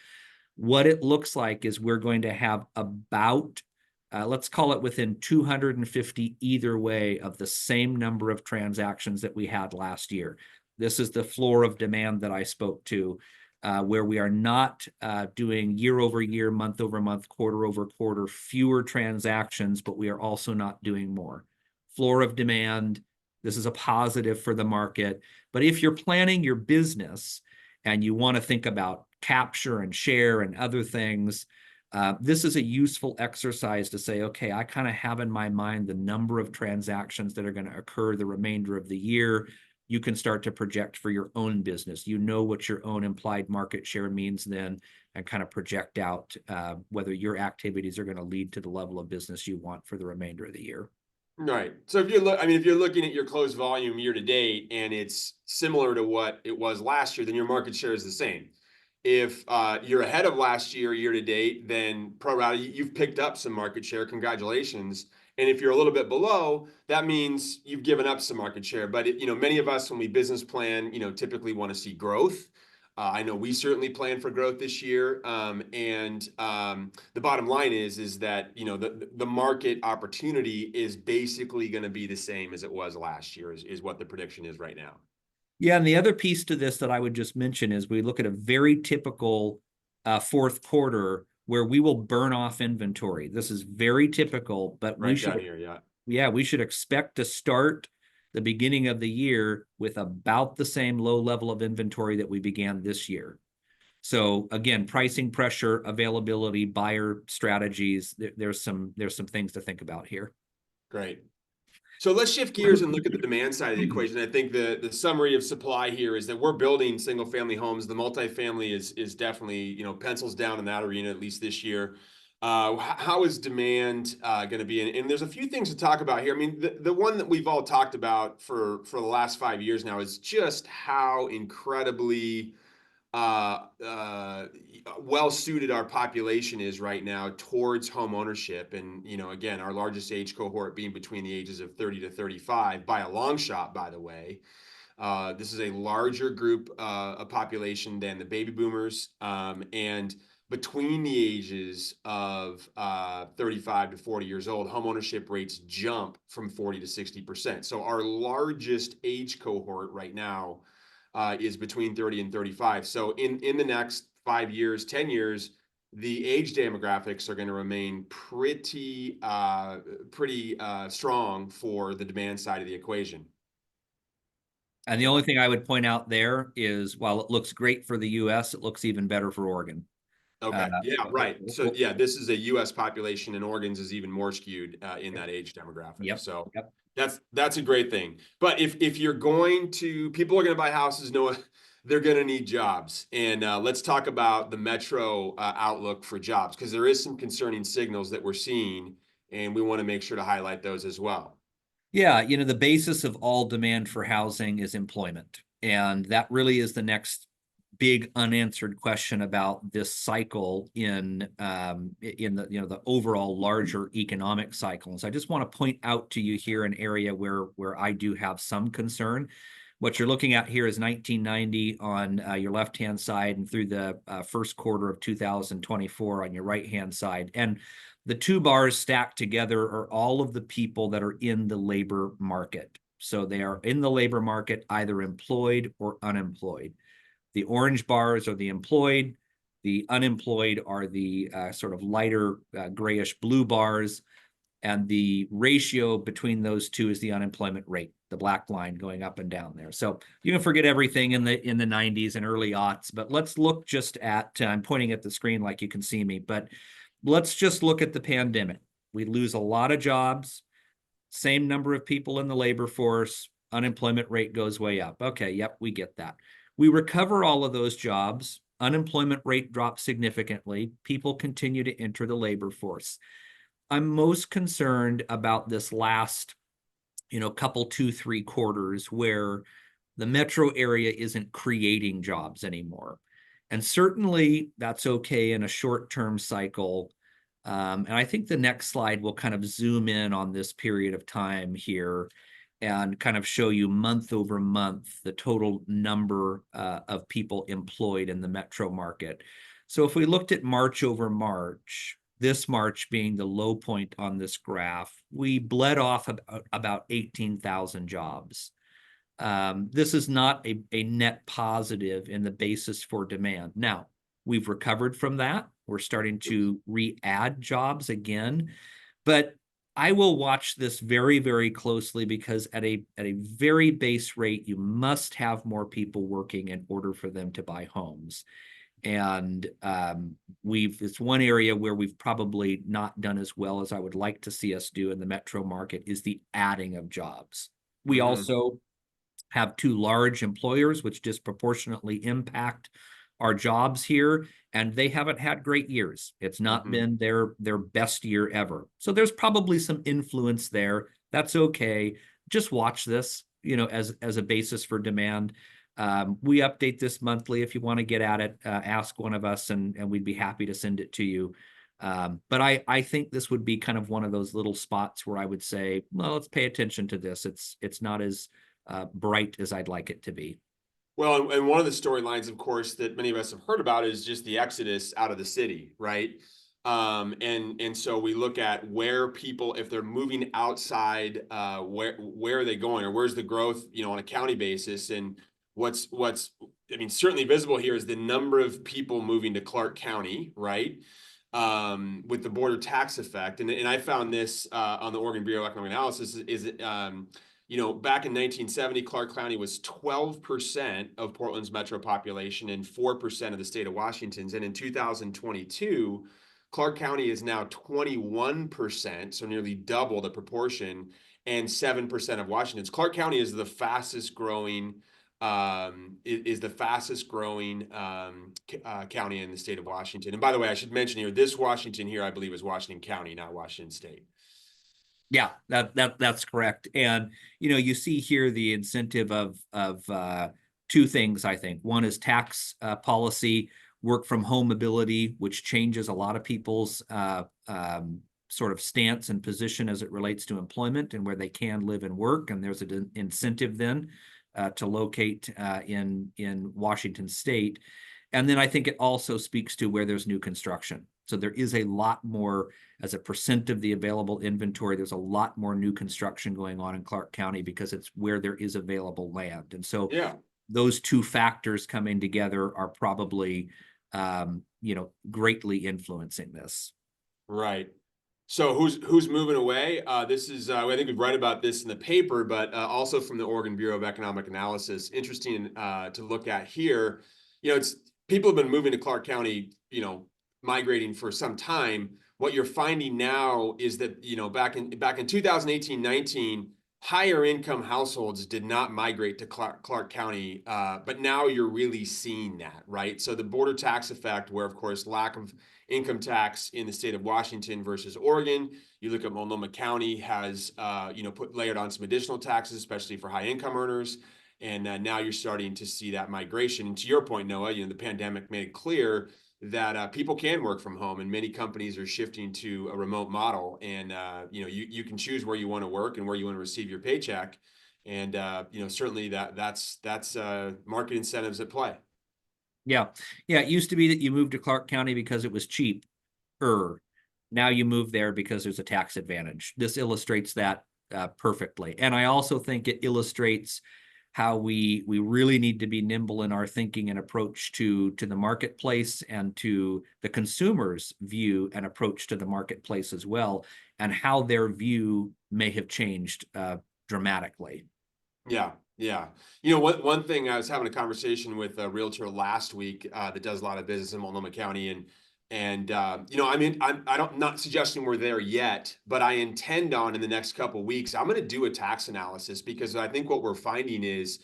What it looks like is we're going to have about let's call it within 250 either way of the same number of transactions that we had last year. This is the floor of demand that I spoke to, where we are not doing year over year, month over month, quarter over quarter, fewer transactions, but we are also not doing more. Floor of demand, this is a positive for the market. But if you're planning your business and you want to think about capture and share and other things, this is a useful exercise to say, okay, I kind of have in my mind the number of transactions that are going to occur the remainder of the year. You can start to project for your own business. You know what your own implied market share means then, and kind of project out whether your activities are going to lead to the level of business you want for the remainder of the year. Right. So if you're looking at your closed volume year to date and it's similar to what it was last year, then your market share is the same. If you're ahead of last year to date, then pro rata, you've picked up some market share. Congratulations. And if you're a little bit below, that means you've given up some market share. But many of us, when we business plan, typically want to see growth. I know we certainly plan for growth this year. And the bottom line is that the market opportunity is basically going to be the same as it was last year. Is what the prediction is right now. Yeah, and the other piece to this that I would just mention is we look at a very typical fourth quarter where we will burn off inventory. This is very typical, but right down here, yeah, we should expect to start the beginning of the year with about the same low level of inventory that we began this year. So again, pricing pressure, availability, buyer strategies, there's some things to think about here. Great. So let's shift gears and look at the demand side of the equation. I think the summary of supply here is that we're building single family homes. The multifamily is definitely, pencils down in that arena, at least this year. How is demand going to be? And there's a few things to talk about here. I mean, the one that we've all talked about for the last 5 years now is just how incredibly well suited our population is right now towards home ownership. And again, our largest age cohort being between the ages of 30 to 35 by a long shot, by the way. This is a larger group of population than the baby boomers, and between the ages of 35 to 40 years old, home ownership rates jump from 40 to 60%. So our largest age cohort right now is between 30 and 35. So in the next 5 years, 10 years, the age demographics are going to remain pretty strong for the demand side of the equation. And the only thing I would point out there is while it looks great for the US, it looks even better for Oregon. Okay. Yeah, right. So yeah, this is a US population, and Oregon's is even more skewed in that age demographic. Yep. So yep. That's a great thing. But if people are going to buy houses, they're going to need jobs. And let's talk about the metro outlook for jobs, because there is some concerning signals that we're seeing, and we want to make sure to highlight those as well. Yeah, the basis of all demand for housing is employment. And that really is the next big unanswered question about this cycle in the overall larger economic cycle. And so I just want to point out to you here an area where I do have some concern. What you're looking at here is 1990 on your left-hand side and through the first quarter of 2024 on your right-hand side. And The two bars stacked together are all of the people that are in the labor market. So they are in the labor market, either employed or unemployed. The orange bars are the employed. The unemployed are the sort of lighter grayish blue bars. And the ratio between those two is the unemployment rate, the black line going up and down there. So you can forget everything in the 90s and early aughts, but let's look just at, I'm pointing at the screen like you can see me, but let's just look at the pandemic. We lose a lot of jobs, same number of people in the labor force, unemployment rate goes way up. Okay, yep, we get that. We recover all of those jobs, unemployment rate drops significantly, people continue to enter the labor force. I'm most concerned about this last, couple, 2-3 quarters where the metro area isn't creating jobs anymore. And certainly that's okay in a short-term cycle. And I think the next slide will kind of zoom in on this period of time here and kind of show you month over month the total number of people employed in the metro market. So if we looked at March over March, this March being the low point on this graph, we bled off about 18,000 jobs. This is not a net positive in the basis for demand. Now, we've recovered from that. We're starting to re-add jobs again, but I will watch this very, very closely because at a very base rate, you must have more people working in order for them to buy homes. And it's one area where we've probably not done as well as I would like to see us do in the metro market is the adding of jobs. We also have two large employers, which disproportionately impact our jobs here, and they haven't had great years. It's not been their best year ever. So there's probably some influence there. That's okay. Just watch this, as a basis for demand. We update this monthly. If you want to get at it, ask one of us and we'd be happy to send it to you. But I think this would be kind of one of those little spots where I would say, well, let's pay attention to this. It's not as bright as I'd like it to be. Well, and one of the storylines, of course, that many of us have heard about is just the exodus out of the city, right? And so we look at where people, if they're moving outside, where are they going, or where's the growth, on a county basis? And what's certainly visible here is the number of people moving to Clark County, right? With the border tax effect, and I found this on the Oregon Bureau of Economic Analysis back in 1970, Clark County was 12% of Portland's metro population and 4% of the state of Washington's. And in 2022, Clark County is now 21%, so nearly double the proportion, and 7% of Washington's. Clark County is the fastest growing county in the state of Washington. And by the way, I should mention here, this Washington here, I believe, is Washington County, not Washington State. Yeah, that's correct. And you see here the incentive of two things, I think. One is tax policy, work from home ability, which changes a lot of people's sort of stance and position as it relates to employment and where they can live and work. And there's an incentive then to locate in Washington State. And then I think it also speaks to where there's new construction. So there is a lot more, as a percent of the available inventory, there's a lot more new construction going on in Clark County because it's where there is available land. And so those two factors coming together are probably, greatly influencing this. Right. So who's moving away? This is, I think we write about this in the paper, but also from the Oregon Bureau of Economic Analysis. Interesting to look at here. It's people have been moving to Clark County, migrating for some time. What you're finding now is that, back in 2018-19, higher income households did not migrate to Clark County, but now you're really seeing that, right? So the border tax effect, where of course lack of income tax in the state of Washington versus Oregon, you look at Multnomah County has layered on some additional taxes, especially for high income earners. And now you're starting to see that migration. And to your point, Noah, the pandemic made it clear that people can work from home, and many companies are shifting to a remote model. And you can choose where you want to work and where you want to receive your paycheck. And certainly that's market incentives at play. Yeah. It used to be that you moved to Clark County because it was cheap. Now you move there because there's a tax advantage. This illustrates that perfectly. And I also think it illustrates how we really need to be nimble in our thinking and approach to the marketplace, and to the consumer's view and approach to the marketplace as well, and how their view may have changed dramatically. Yeah, yeah. You know, one thing, I was having a conversation with a realtor last week that does a lot of business in Multnomah County, and you know, I mean, I don't, not suggesting we're there yet, but I intend on, in the next couple of weeks, I'm going to do a tax analysis, because I think what we're finding is,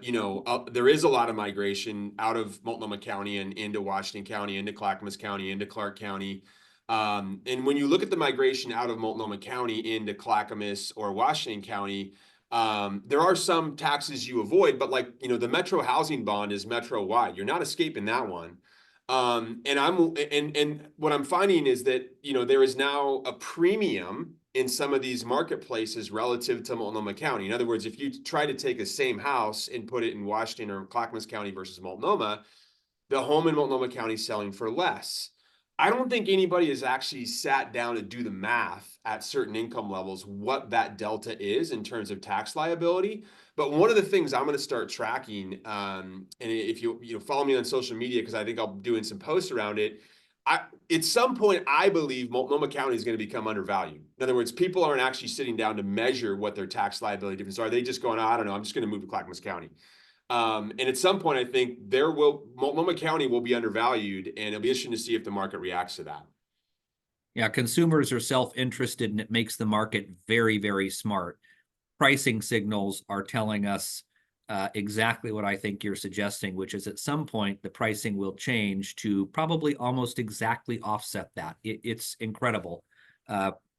you know, there is a lot of migration out of Multnomah County and into Washington County, into Clackamas County, into Clark County. And when you look at the migration out of Multnomah County into Clackamas or Washington County, there are some taxes you avoid, but, like, you know, the Metro Housing Bond is metro wide. You're not escaping that one. And what I'm finding is that, you know, there is now a premium in some of these marketplaces relative to Multnomah County. In other words, if you try to take the same house and put it in Washington or Clackamas County versus Multnomah, the home in Multnomah County is selling for less. I don't think anybody has actually sat down to do the math at certain income levels, what that delta is in terms of tax liability. But one of the things I'm going to start tracking, and if you follow me on social media, because I think I'll be doing some posts around it, at some point, I believe Multnomah County is going to become undervalued. In other words, people aren't actually sitting down to measure what their tax liability differences are. They just going, oh, I don't know, I'm just going to move to Clackamas County. And at some point, I think Multnomah County will be undervalued, and it'll be interesting to see if the market reacts to that. Yeah, consumers are self-interested, and it makes the market very, very smart. Pricing signals are telling us exactly what I think you're suggesting, which is at some point the pricing will change to probably almost exactly offset that. It's incredible.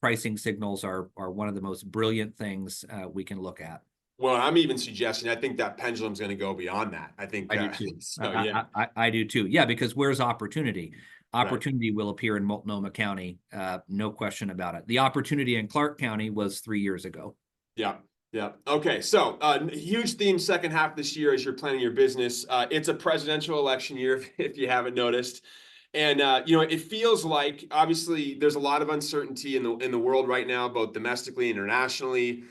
Pricing signals are one of the most brilliant things we can look at. Well, I'm even suggesting, I think that pendulum's going to go beyond that. I think I do too. so. Yeah, I do too. Yeah, because where's opportunity? right. Opportunity will appear in Multnomah County, no question about it. The opportunity in Clark County was 3 years ago. Yeah. Yeah. Okay. So, huge theme second half this year as you're planning your business. It's a presidential election year, if you haven't noticed. And you know, it feels like, obviously there's a lot of uncertainty in the world right now, both domestically and internationally.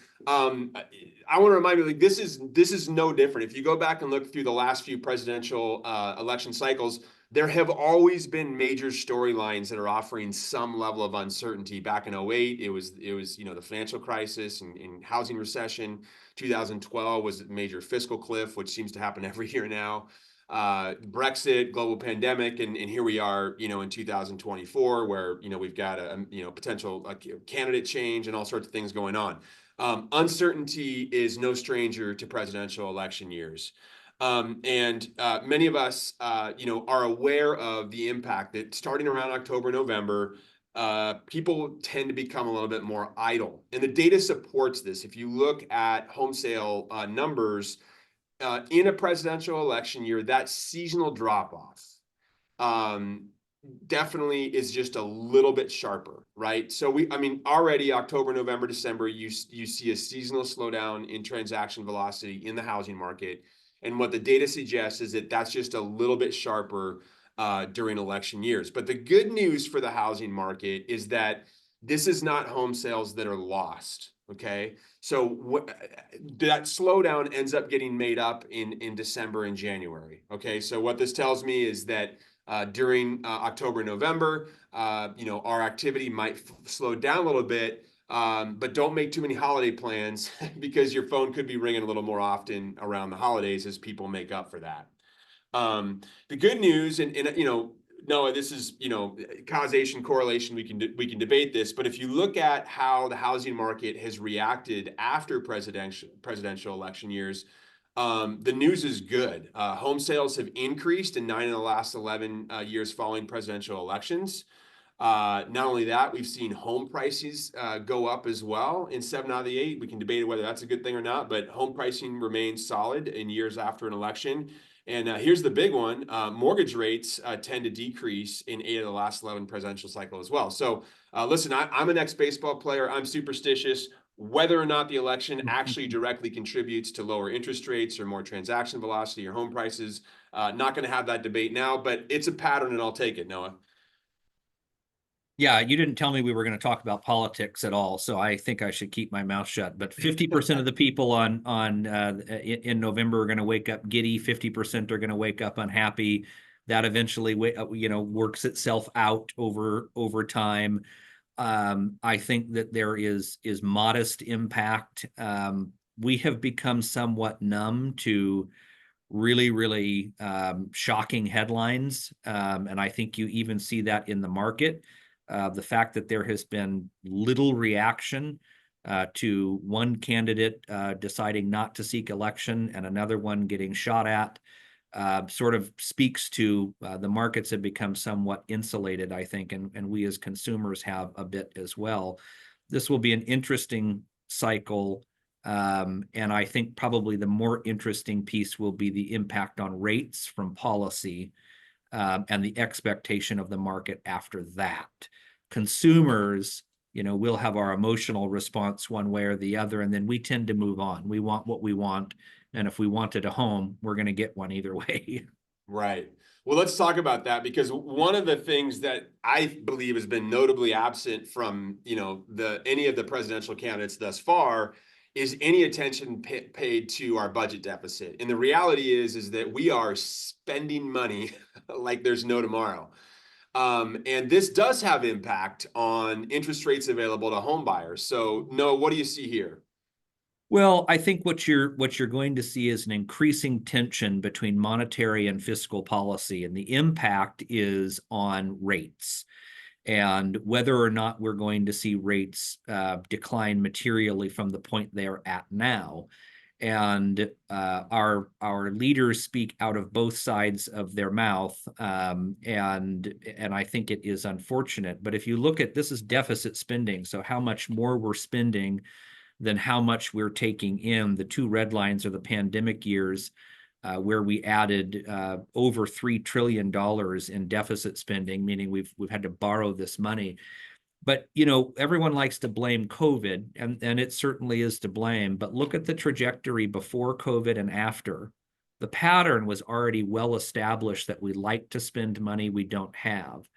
I want to remind you, like, this is no different. If you go back and look through the last few presidential election cycles, there have always been major storylines that are offering some level of uncertainty. Back in 2008, it was, you know, the financial crisis and housing recession. 2012 was a major fiscal cliff, which seems to happen every year now. Brexit, global pandemic, and here we are, you know, in 2024, where, you know, we've got a you know, potential candidate change and all sorts of things going on. Uncertainty is no stranger to presidential election years. And many of us, you know, are aware of the impact that starting around October, November, people tend to become a little bit more idle. And the data supports this. If you look at home sale numbers in a presidential election year, that seasonal drop off definitely is just a little bit sharper, right? So I mean, already October, November, December, you see a seasonal slowdown in transaction velocity in the housing market. And what the data suggests is that that's just a little bit sharper during election years. But the good news for the housing market is that this is not home sales that are lost. Okay, so that slowdown ends up getting made up in December and January. Okay, so what this tells me is that during October, November, you know, our activity might slow down a little bit, but don't make too many holiday plans because your phone could be ringing a little more often around the holidays as people make up for that. The good news, and you know, Noah, this is, you know, causation, correlation, we can debate this, but if you look at how the housing market has reacted after presidential election years, the news is good. Home sales have increased in 9 of the last 11 years following presidential elections. Not only that, we've seen home prices go up as well in 7 out of the 8. We can debate whether that's a good thing or not, but home pricing remains solid in years after an election. And here's the big one. Mortgage rates tend to decrease in 8 of the last 11 presidential cycle as well. So listen, I'm an ex-baseball player. I'm superstitious. Whether or not the election actually directly contributes to lower interest rates or more transaction velocity or home prices, not going to have that debate now, but it's a pattern and I'll take it, Noah. Yeah, you didn't tell me we were going to talk about politics at all, so I think I should keep my mouth shut. But 50% of the people in November are going to wake up giddy. 50% are going to wake up unhappy. That eventually, works itself out over time. I think that there is modest impact. We have become somewhat numb to really, really shocking headlines. And I think you even see that in the market. The fact that there has been little reaction to one candidate deciding not to seek election and another one getting shot at sort of speaks to the markets have become somewhat insulated, I think, and we as consumers have a bit as well. This will be an interesting cycle. And I think probably the more interesting piece will be the impact on rates from policy and the expectation of the market after that. Consumers, we'll have our emotional response one way or the other, and then we tend to move on. We want what we want. And if we wanted a home, we're going to get one either way. Right. Well, let's talk about that, because one of the things that I believe has been notably absent from, any of the presidential candidates thus far is any attention paid to our budget deficit. And the reality is that we are spending money like there's no tomorrow. And this does have impact on interest rates available to home buyers. So, Noah, what do you see here? Well, I think what you're going to see is an increasing tension between monetary and fiscal policy, and the impact is on rates and whether or not we're going to see rates decline materially from the point they're at now. And our leaders speak out of both sides of their mouth, and I think it is unfortunate. But if you look at this is deficit spending, so how much more we're spending than how much we're taking in. The two red lines are the pandemic years, where we added over $3 trillion in deficit spending, meaning we've had to borrow this money. But, everyone likes to blame COVID, and it certainly is to blame. But look at the trajectory before COVID and after. The pattern was already well established that we like to spend money we don't have.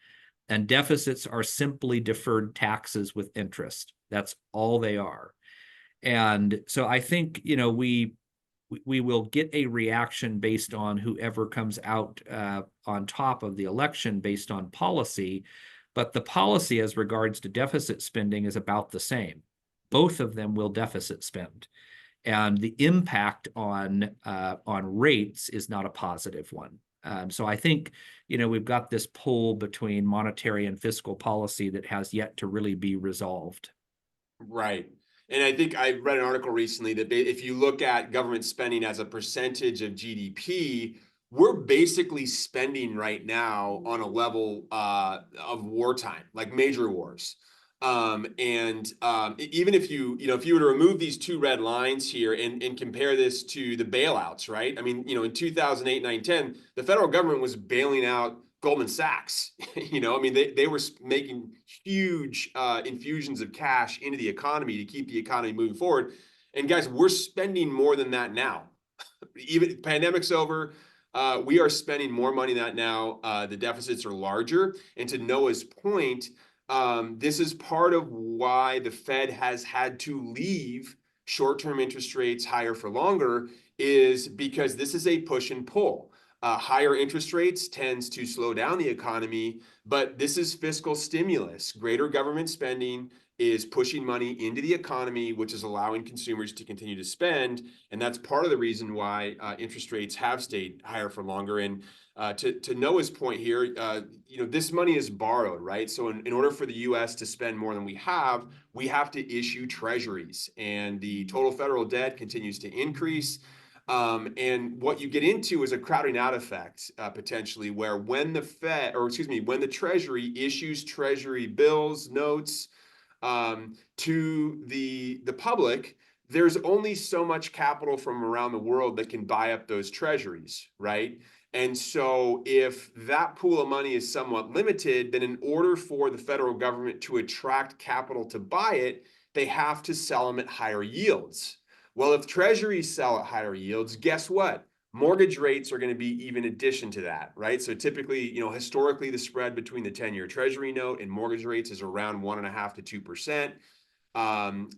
And deficits are simply deferred taxes with interest. That's all they are. And so I think, we will get a reaction based on whoever comes out on top of the election based on policy. But the policy as regards to deficit spending is about the same. Both of them will deficit spend. And the impact on rates is not a positive one. So I think, we've got this pull between monetary and fiscal policy that has yet to really be resolved. Right. And I think I read an article recently that if you look at government spending as a percentage of GDP, we're basically spending right now on a level of wartime, like major wars. Even if if you were to remove these two red lines here and compare this to the bailouts, right? I mean, in 2008, 9, 10, the federal government was bailing out Goldman Sachs. They were making huge infusions of cash into the economy to keep the economy moving forward. And guys, we're spending more than that now. Even pandemic's over, we are spending more money than that now. The deficits are larger. And to Noah's point, this is part of why the Fed has had to leave short-term interest rates higher for longer, is because this is a push and pull. Higher interest rates tends to slow down the economy, but this is fiscal stimulus. Greater government spending is pushing money into the economy, which is allowing consumers to continue to spend. And that's part of the reason why interest rates have stayed higher for longer. And to Noah's point here, this money is borrowed, right? So in order for the U.S. to spend more than we have to issue treasuries, and the total federal debt continues to increase. And what you get into is a crowding out effect, potentially, where when the Treasury issues Treasury bills, notes, to the public, there's only so much capital from around the world that can buy up those treasuries, right? And so if that pool of money is somewhat limited, then in order for the federal government to attract capital to buy it, they have to sell them at higher yields. Well, if treasuries sell at higher yields, guess what? Mortgage rates are going to be even addition to that, right? So typically, historically, the spread between the 10-year Treasury note and mortgage rates is around 1.5 to 2%.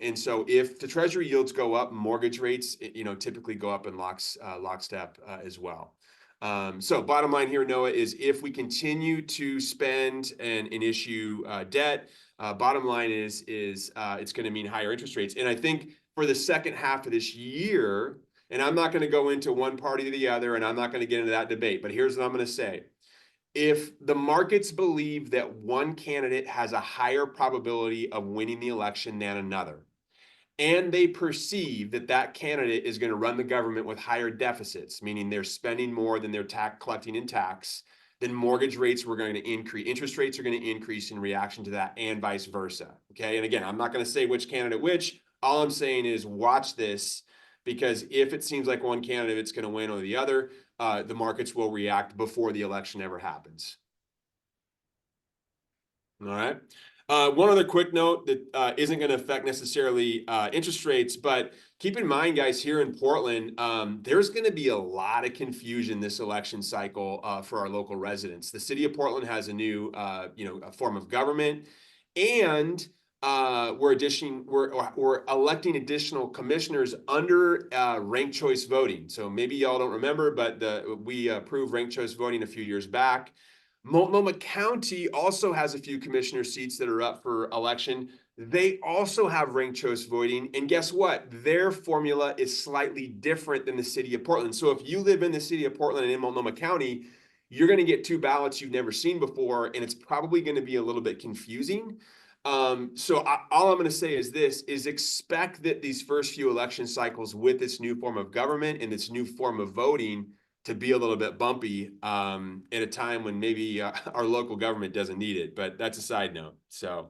And so if the Treasury yields go up, mortgage rates, typically go up in lockstep as well. So bottom line here, Noah, is if we continue to spend and issue debt, bottom line is it's going to mean higher interest rates. And I think for the second half of this year, and I'm not going to go into one party or the other, and I'm not going to get into that debate, but here's what I'm going to say. If the markets believe that one candidate has a higher probability of winning the election than another, and they perceive that that candidate is going to run the government with higher deficits, meaning they're spending more than they're collecting in tax, then mortgage rates were going to increase. Interest rates are going to increase in reaction to that, and vice versa. Okay. And again, I'm not going to say which candidate which. All I'm saying is watch this, because if it seems like one candidate is going to win or the other, the markets will react before the election ever happens. All right. One other quick note that isn't going to affect necessarily interest rates, but keep in mind, guys, here in Portland, there's going to be a lot of confusion this election cycle for our local residents. The city of Portland has a new, a form of government, and we're electing additional commissioners under ranked choice voting. So maybe y'all don't remember, but we approved ranked choice voting a few years back. Multnomah County also has a few commissioner seats that are up for election. They also have ranked choice voting. And guess what? Their formula is slightly different than the city of Portland. So if you live in the city of Portland and in Multnomah County, you're going to get two ballots you've never seen before, and it's probably going to be a little bit confusing. So all I'm going to say is this, is expect that these first few election cycles with this new form of government and this new form of voting to be a little bit bumpy at a time when maybe our local government doesn't need it, but that's a side note. So,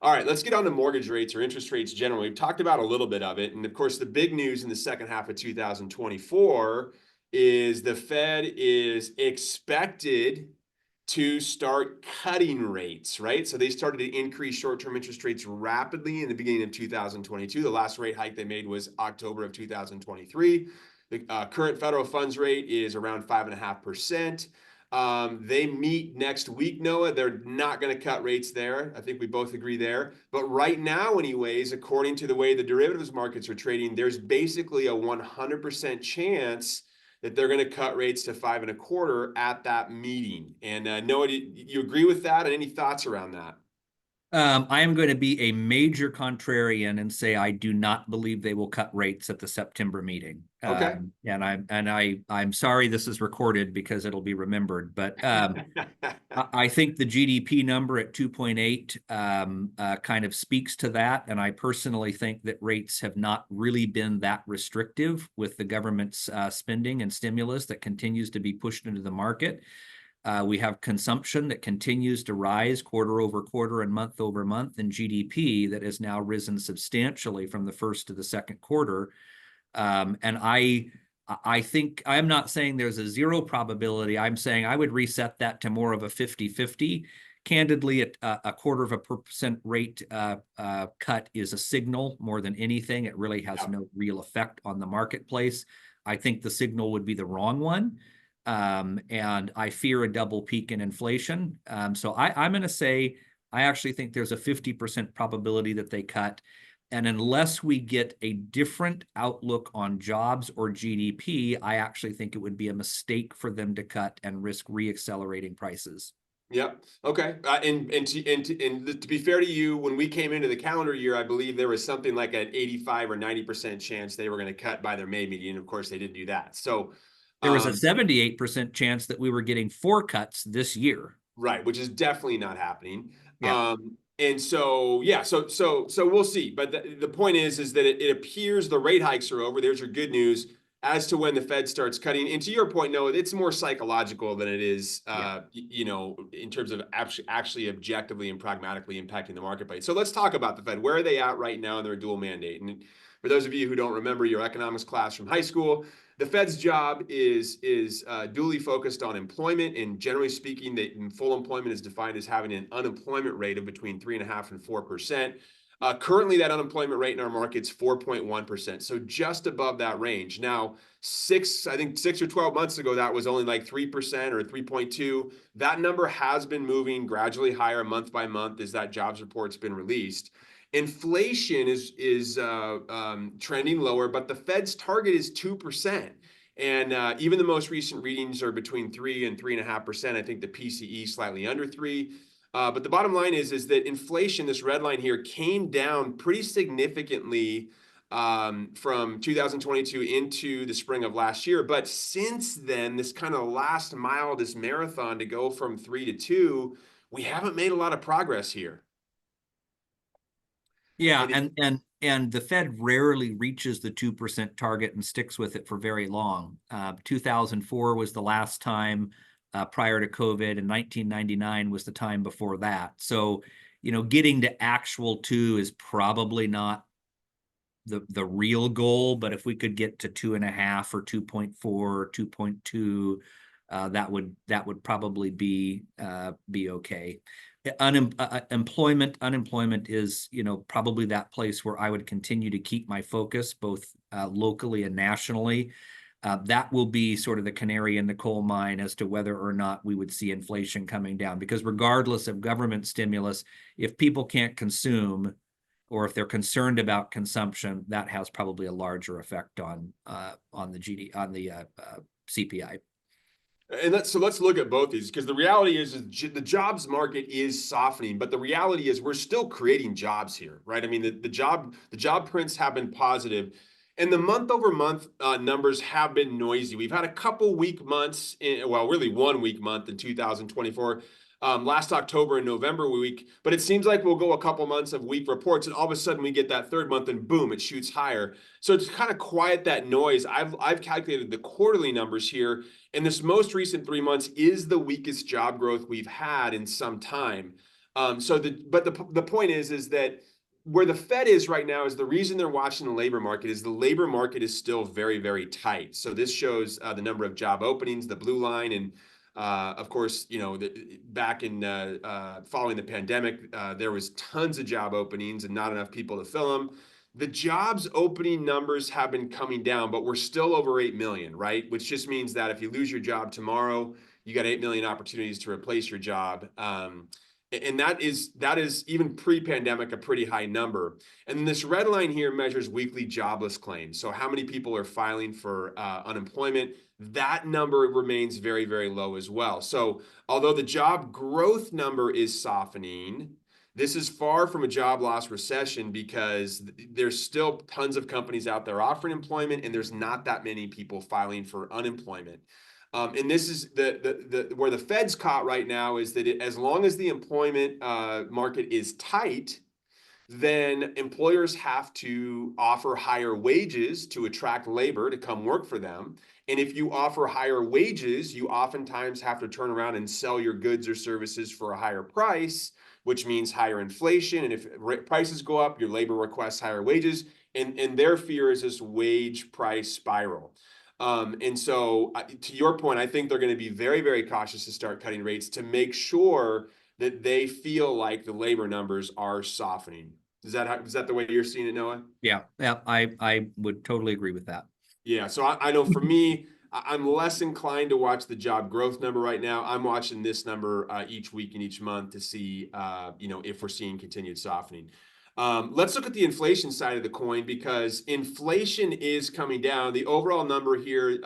all right, let's get on to mortgage rates or interest rates generally. We've talked about a little bit of it. And of course, the big news in the second half of 2024 is the Fed is expected to start cutting rates, right? So they started to increase short-term interest rates rapidly in the beginning of 2022. The last rate hike they made was October of 2023. The current federal funds rate is around 5.5%. They meet next week, Noah. They're not going to cut rates there. I think we both agree there. But right now, anyways, according to the way the derivatives markets are trading, there's basically a 100% chance that they're going to cut rates to 5.25 at that meeting. And Noah, do you agree with that? And any thoughts around that? I am going to be a major contrarian and say I do not believe they will cut rates at the September meeting. Okay. I'm sorry this is recorded because it'll be remembered, but I think the GDP number at 2.8 kind of speaks to that, and I personally think that rates have not really been that restrictive with the government's spending and stimulus that continues to be pushed into the market. We have consumption that continues to rise quarter over quarter and month over month, and GDP that has now risen substantially from the first to the second quarter. And I think I'm not saying there's a zero probability. I'm saying I would reset that to more of a 50-50. Candidly, a 0.25% rate cut is a signal more than anything. It really has no real effect on the marketplace. I think the signal would be the wrong one. And I fear a double peak in inflation. So I'm going to say I actually think there's a 50% probability that they cut. And unless we get a different outlook on jobs or GDP, I actually think it would be a mistake for them to cut and risk reaccelerating prices. Yep. Okay. And to be fair to you, when we came into the calendar year, I believe there was something like an 85 or 90% chance they were going to cut by their May meeting. And of course, they didn't do that. So there was a 78% chance that we were getting 4 cuts this year. Right, which is definitely not happening. Yeah. And so, yeah, so we'll see. But the point is that it appears the rate hikes are over. There's your good news as to when the Fed starts cutting. And to your point, Noah, it's more psychological than it is, in terms of actually objectively and pragmatically impacting the marketplace. So let's talk about the Fed. Where are they at right now in their dual mandate? And for those of you who don't remember your economics class from high school, the Fed's job is duly focused on employment, and generally speaking, full employment is defined as having an unemployment rate of between 3.5% and 4%. Currently, that unemployment rate in our market's 4.1%, so just above that range. Now, I think 6 or 12 months ago, that was only like 3% or 3.2. That number has been moving gradually higher month by month as that jobs report's been released. Inflation is trending lower, but the Fed's target is 2%. And even the most recent readings are between 3 and 3.5%. I think the PCE slightly under 3. But the bottom line is that inflation, this red line here, came down pretty significantly from 2022 into the spring of last year. But since then, this kind of last mile, this marathon to go from 3 to 2, we haven't made a lot of progress here. Yeah, And and the Fed rarely reaches the 2% target and sticks with it for very long. 2004 was the last time prior to COVID, and 1999 was the time before that. So, getting to actual 2 is probably not the real goal, but if we could get to 2.5 or 2.4 or 2.2, that would probably be okay. Unemployment is, probably that place where I would continue to keep my focus, both locally and nationally. That will be sort of the canary in the coal mine as to whether or not we would see inflation coming down. Because regardless of government stimulus, if people can't consume, or if they're concerned about consumption, that has probably a larger effect on the CPI. And so let's look at both these, because the reality is the jobs market is softening, but the reality is we're still creating jobs here, right? I mean, the job prints have been positive, and the month over month numbers have been noisy. We've had a couple weak months, really 1 weak month in 2024. Last October and November week, but it seems like we'll go a couple months of weak reports, and all of a sudden we get that third month, and boom, it shoots higher. So to kind of quiet that noise, I've calculated the quarterly numbers here, and this most recent 3 months is the weakest job growth we've had in some time. The point is that where the Fed is right now is the reason they're watching the labor market is the labor market is still very, very tight. So this shows the number of job openings, the blue line, and of course, back in following the pandemic, there was tons of job openings and not enough people to fill them. The jobs opening numbers have been coming down, but we're still over 8 million, right? Which just means that if you lose your job tomorrow, you got 8 million opportunities to replace your job. And that is even pre-pandemic a pretty high number. And this red line here measures weekly jobless claims. So how many people are filing for unemployment? That number remains very, very low as well. So although the job growth number is softening, this is far from a job loss recession because there's still tons of companies out there offering employment, and there's not that many people filing for unemployment. And this is where the Fed's caught right now is that as long as the employment market is tight, then employers have to offer higher wages to attract labor to come work for them. And if you offer higher wages, you oftentimes have to turn around and sell your goods or services for a higher price, which means higher inflation. And if prices go up, your labor requests higher wages. And their fear is this wage price spiral. And so to your point, I think they're going to be very, very cautious to start cutting rates to make sure that they feel like the labor numbers are softening. Is that the way you're seeing it, Noah? Yeah, I would totally agree with that. Yeah, so I know for me, I'm less inclined to watch the job growth number right now. I'm watching this number each week and each month to see, if we're seeing continued softening. Let's look at the inflation side of the coin, because inflation is coming down. The overall number here,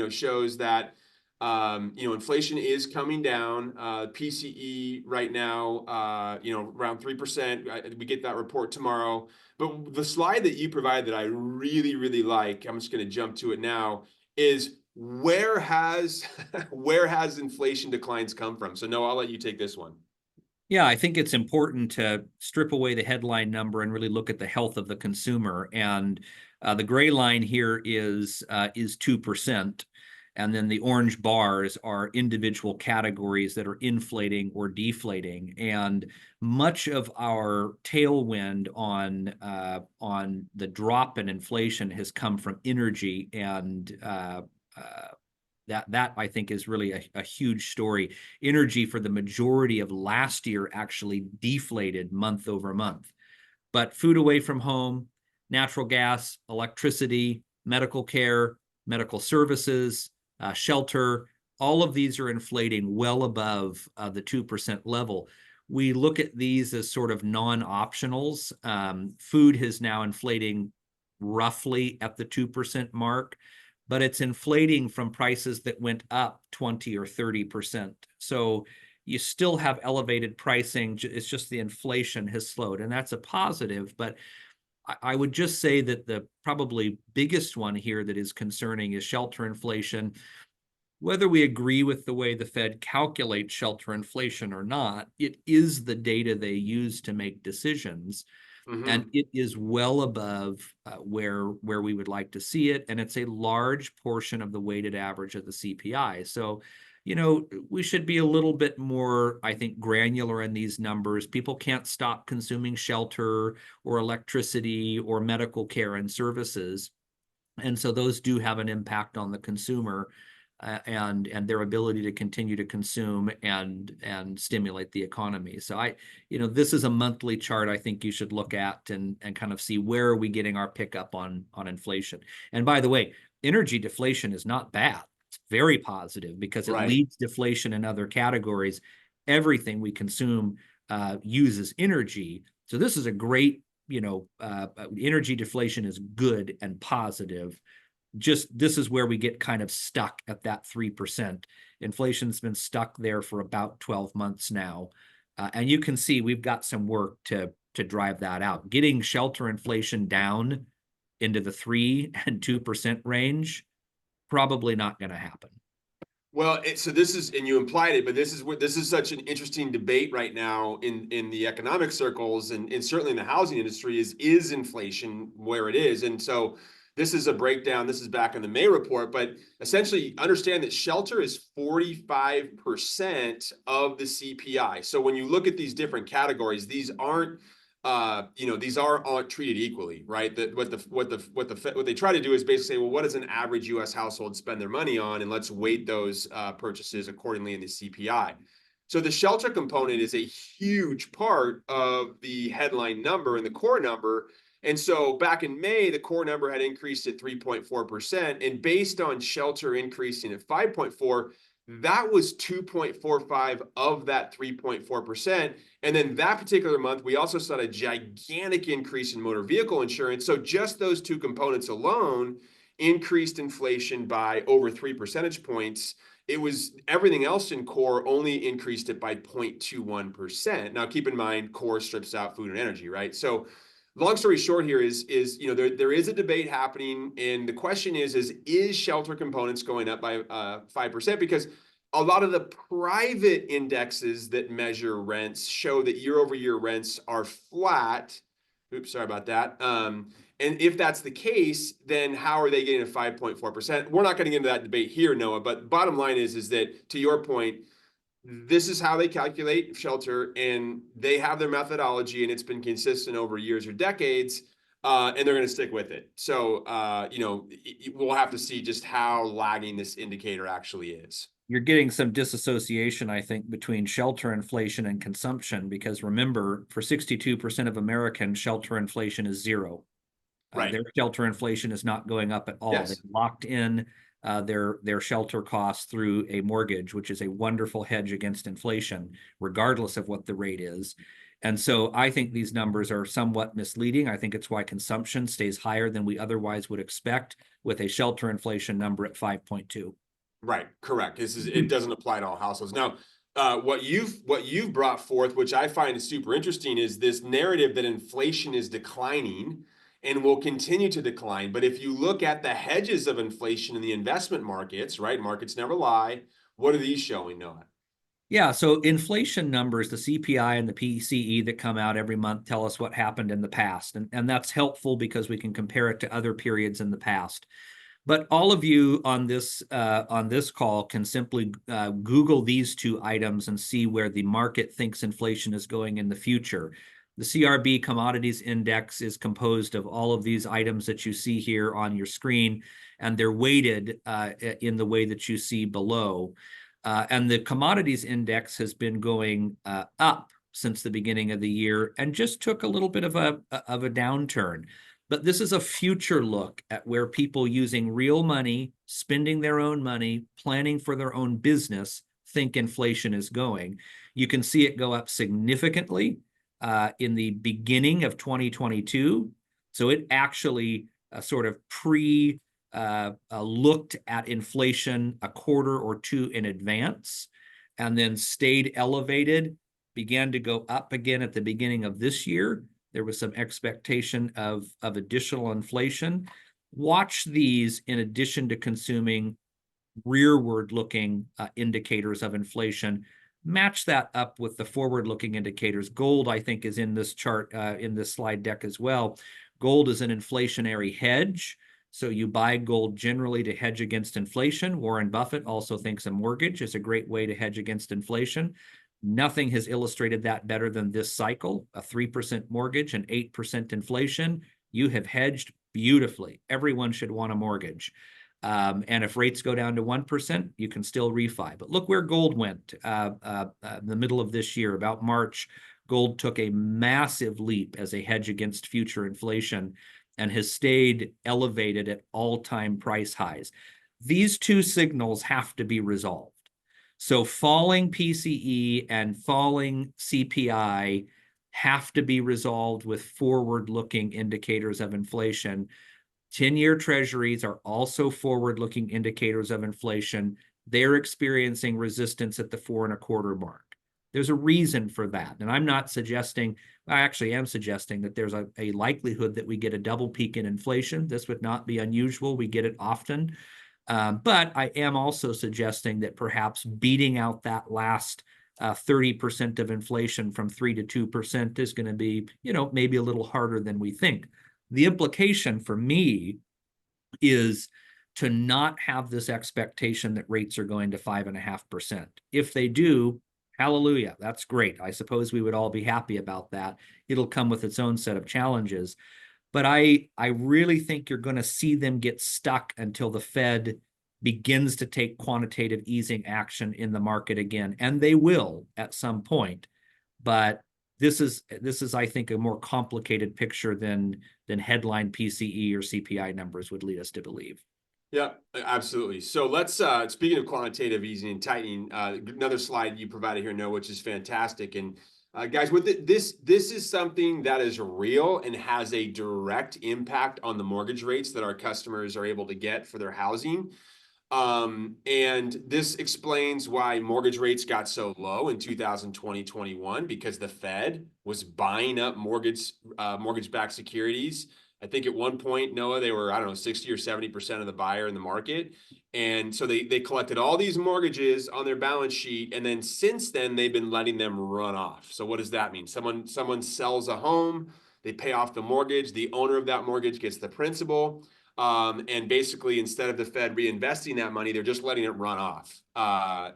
shows that, inflation is coming down. PCE right now, around 3%. We get that report tomorrow. But the slide that you provide that I really, really like, I'm just going to jump to it now, is where has inflation declines come from? So Noah, I'll let you take this one. Yeah, I think it's important to strip away the headline number and really look at the health of the consumer. And the gray line here is 2%. And then the orange bars are individual categories that are inflating or deflating. And much of our tailwind on the drop in inflation has come from energy, and that I think is really a huge story. Energy for the majority of last year actually deflated month over month. But food away from home, natural gas, electricity, medical care, medical services, shelter, all of these are inflating well above the 2% level. We look at these as sort of non-optionals. Food is now inflating roughly at the 2% mark, but it's inflating from prices that went up 20 or 30%. So you still have elevated pricing. It's just the inflation has slowed, and that's a positive. But I would just say that the probably biggest one here that is concerning is shelter inflation. Whether we agree with the way the Fed calculates shelter inflation or not, it is the data they use to make decisions. And it is well above where we would like to see it. And it's a large portion of the weighted average of the CPI. So, we should be a little bit more, I think, granular in these numbers. People can't stop consuming shelter or electricity or medical care and services. And so those do have an impact on the consumer and their ability to continue to consume and stimulate the economy. So this is a monthly chart I think you should look at and kind of see where are we getting our pickup on inflation. And by the way, energy deflation is not bad. It's very positive because it leads deflation in other categories. Everything we consume uses energy. So this is a great, energy deflation is good and positive. Just this is where we get kind of stuck at that 3%. Inflation's been stuck there for about 12 months now. And you can see we've got some work to drive that out. Getting shelter inflation down into the 3 and 2% range, probably not going to happen. Well, so this is, and you implied it, but this is such an interesting debate right now in the economic circles and certainly in the housing industry is inflation where it is. And so this is a breakdown. This is back in the May report, but essentially understand that shelter is 45% of the CPI. So when you look at these different categories, these aren't these aren't treated equally, right? That what they try to do is basically say, well, what does an average U.S. household spend their money on, and let's weight those purchases accordingly in the CPI. So the shelter component is a huge part of the headline number and the core number. And so back in May, the core number had increased at 3.4%, and based on shelter increasing at 5.4%. That was 2.45 of that 3.4%. And then that particular month, we also saw a gigantic increase in motor vehicle insurance. So just those two components alone increased inflation by over 3 percentage points. It was everything else in core only increased it by 0.21%. Now, keep in mind, core strips out food and energy, right? So long story short here is there is a debate happening, and the question is shelter components going up by 5%? Because a lot of the private indexes that measure rents show that year-over-year rents are flat. Oops, sorry about that. And if that's the case, then how are they getting a 5.4%? We're not going to get into that debate here, Noah, but bottom line is that, to your point, this is how they calculate shelter, and they have their methodology, and it's been consistent over years or decades, and they're going to stick with it. So, we'll have to see just how lagging this indicator actually is. You're getting some disassociation, I think, between shelter inflation and consumption, because remember, for 62% of Americans, shelter inflation is zero. Right. Their shelter inflation is not going up at all. Yes. They've locked in their shelter costs through a mortgage, which is a wonderful hedge against inflation, regardless of what the rate is. And so I think these numbers are somewhat misleading. I think it's why consumption stays higher than we otherwise would expect with a shelter inflation number at 5.2. Right, correct. It doesn't apply to all households. Now, what you've brought forth, which I find is super interesting, is this narrative that inflation is declining and will continue to decline. But if you look at the hedges of inflation in the investment markets, right? Markets never lie. What are these showing, Noah? Yeah, so inflation numbers, the CPI and the PCE that come out every month tell us what happened in the past. And that's helpful because we can compare it to other periods in the past. But all of you on this call can simply Google these two items and see where the market thinks inflation is going in the future. The CRB Commodities Index is composed of all of these items that you see here on your screen, and they're weighted in the way that you see below. And the Commodities Index has been going up since the beginning of the year and just took a little bit of a downturn. But this is a future look at where people using real money, spending their own money, planning for their own business, think inflation is going. You can see it go up significantly in the beginning of 2022. So it actually sort of looked at inflation a quarter or two in advance and then stayed elevated, began to go up again at the beginning of this year. There was some expectation of additional inflation. Watch these in addition to consuming rearward-looking indicators of inflation. Match that up with the forward-looking indicators. Gold, I think, is in this chart, in this slide deck as well. Gold is an inflationary hedge. So you buy gold generally to hedge against inflation. Warren Buffett also thinks a mortgage is a great way to hedge against inflation. Nothing has illustrated that better than this cycle. A 3% mortgage and 8% inflation. You have hedged beautifully. Everyone should want a mortgage. And if rates go down to 1%, you can still refi. But look where gold went in the middle of this year, about March. Gold took a massive leap as a hedge against future inflation and has stayed elevated at all-time price highs. These two signals have to be resolved. So falling PCE and falling CPI have to be resolved with forward-looking indicators of inflation. 10-year treasuries are also forward-looking indicators of inflation. They're experiencing resistance at the 4.25 mark. There's a reason for that. And I'm not suggesting, I actually am suggesting that there's a likelihood that we get a double peak in inflation. This would not be unusual. We get it often. But I am also suggesting that perhaps beating out that last 30% of inflation from 3 to 2% is going to be, maybe a little harder than we think. The implication for me is to not have this expectation that rates are going to 5.5%. If they do, hallelujah, that's great. I suppose we would all be happy about that. It'll come with its own set of challenges. But I really think you're going to see them get stuck until the Fed begins to take quantitative easing action in the market again. And they will at some point. But this is, I think, a more complicated picture than headline PCE or CPI numbers would lead us to believe. Yeah, absolutely. So let's, speaking of quantitative easing and tightening, another slide you provided here, Noah, which is fantastic. And guys, with this is something that is real and has a direct impact on the mortgage rates that our customers are able to get for their housing. And this explains why mortgage rates got so low in 2020-21, because the Fed was buying up mortgage-backed securities. I think at one point, Noah, they were, 60 or 70% of the buyer in the market. And so they collected all these mortgages on their balance sheet. And then since then, they've been letting them run off. So what does that mean? Someone sells a home, they pay off the mortgage, the owner of that mortgage gets the principal. And basically, instead of the Fed reinvesting that money, they're just letting it run off.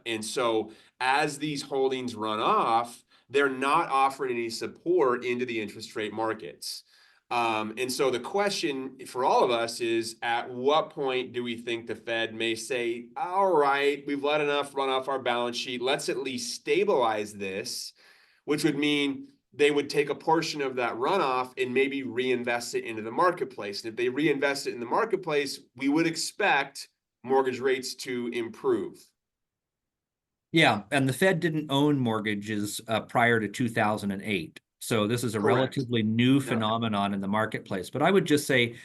And so as these holdings run off, they're not offering any support into the interest rate markets. And so the question for all of us is, at what point do we think the Fed may say, all right, we've let enough run off our balance sheet, let's at least stabilize this, which would mean they would take a portion of that runoff and maybe reinvest it into the marketplace. And if they reinvest it in the marketplace, we would expect mortgage rates to improve. Yeah, and the Fed didn't own mortgages prior to 2008. So this is a Correct. relatively new phenomenon in the marketplace. But I would just say,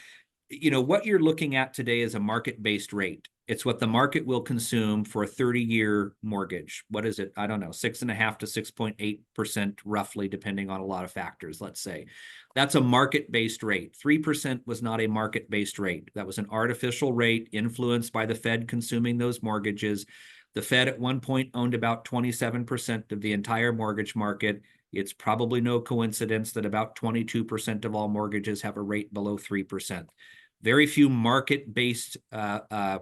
what you're looking at today is a market-based rate. It's what the market will consume for a 30-year mortgage. What is it? I don't know, 6.5 to 6.8% roughly, depending on a lot of factors, let's say. That's a market-based rate. 3% was not a market-based rate. That was an artificial rate influenced by the Fed consuming those mortgages. The Fed at one point owned about 27% of the entire mortgage market. It's probably no coincidence that about 22% of all mortgages have a rate below 3%. Very few market-based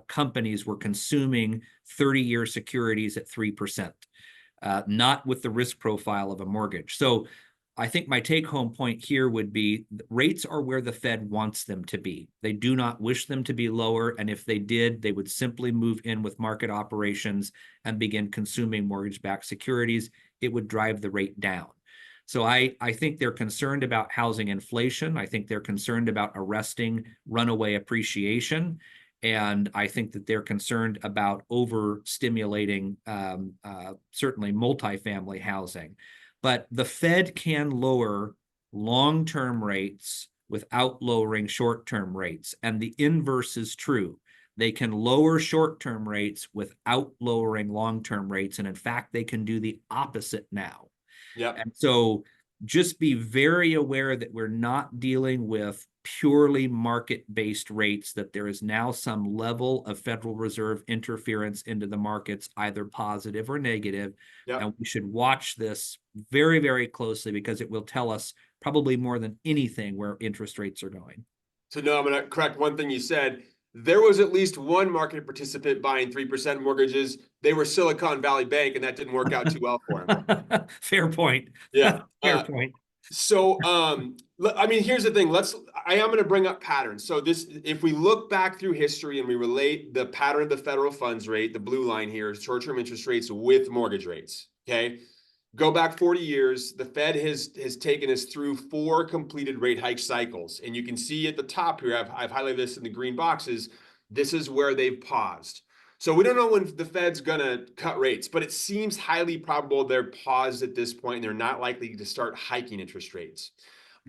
companies were consuming 30-year securities at 3%, not with the risk profile of a mortgage. So I think my take-home point here would be rates are where the Fed wants them to be. They do not wish them to be lower, and if they did, they would simply move in with market operations and begin consuming mortgage-backed securities. It would drive the rate down. So I think they're concerned about housing inflation. I think they're concerned about arresting runaway appreciation. And I think that they're concerned about overstimulating certainly multifamily housing. But the Fed can lower long-term rates without lowering short-term rates. And the inverse is true. They can lower short-term rates without lowering long-term rates. And in fact, they can do the opposite now. Yep. And so just be very aware that we're not dealing with purely market-based rates, that there is now some level of Federal Reserve interference into the markets, either positive or negative. Yep. And we should watch this very, very closely because it will tell us probably more than anything where interest rates are going. So no, I'm going to correct one thing you said. There was at least one market participant buying 3% mortgages. They were Silicon Valley Bank, and that didn't work out too well for him. Fair point. Yeah. Fair point. So, I mean, here's the thing. I am going to bring up patterns. So if we look back through history and we relate the pattern of the federal funds rate, the blue line here, short-term interest rates with mortgage rates. Okay. Go back 40 years, the Fed has taken us through 4 completed rate hike cycles. And you can see at the top here, I've highlighted this in the green boxes. This is where they've paused. So we don't know when the Fed's going to cut rates, but it seems highly probable they're paused at this point and they're not likely to start hiking interest rates.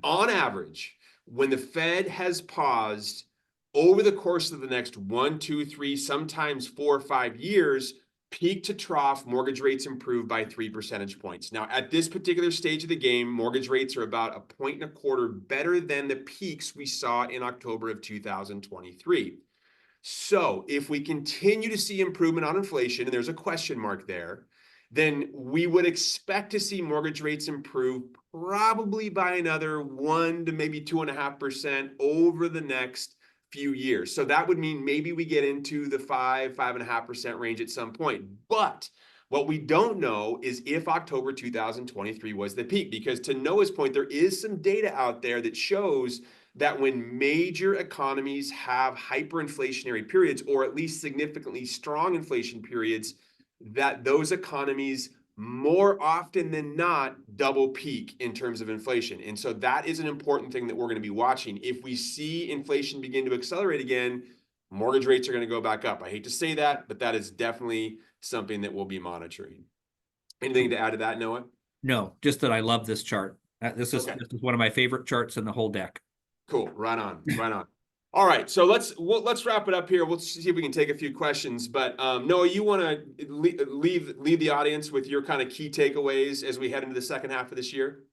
On average, when the Fed has paused over the course of the next 1, 2, 3, sometimes 4 or 5 years, peak to trough, mortgage rates improve by 3 percentage points. Now, at this particular stage of the game, mortgage rates are about 1.25 points better than the peaks we saw in October of 2023. So if we continue to see improvement on inflation, and there's a question mark there, then we would expect to see mortgage rates improve probably by another 1 to maybe 2.5% over the next few years. So that would mean maybe we get into the 5.5% range at some point. But what we don't know is if October 2023 was the peak, because to Noah's point, there is some data out there that shows that when major economies have hyperinflationary periods, or at least significantly strong inflation periods, that those economies more often than not double peak in terms of inflation. And so that is an important thing that we're going to be watching. If we see inflation begin to accelerate again, mortgage rates are going to go back up. I hate to say that, but that is definitely something that we'll be monitoring. Anything to add to that, Noah? No, just that I love this chart. This is one of my favorite charts in the whole deck. Cool. Right on. Right on. All right. So let's wrap it up here. We'll see if we can take a few questions. But Noah, you want to leave the audience with your kind of key takeaways as we head into the second half of this year?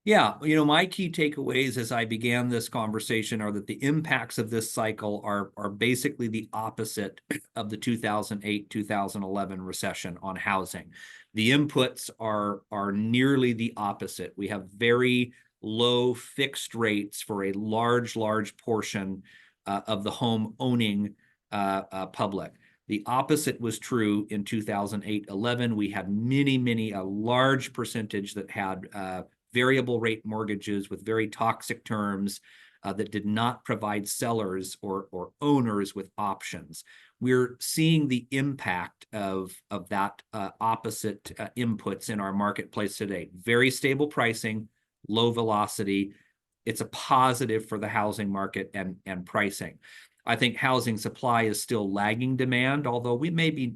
Yeah, my key takeaways as I began this conversation are that the impacts of this cycle are basically the opposite of the 2008-2011 recession on housing. The inputs are nearly the opposite. We have very low fixed rates for a large portion of the home owning public. The opposite was true in 2008-11. We had a large percentage that had variable rate mortgages with very toxic terms that did not provide sellers or owners with options. We're seeing the impact of that opposite inputs in our marketplace today. Very stable pricing, low velocity. It's a positive for the housing market and pricing. I think housing supply is still lagging demand, although we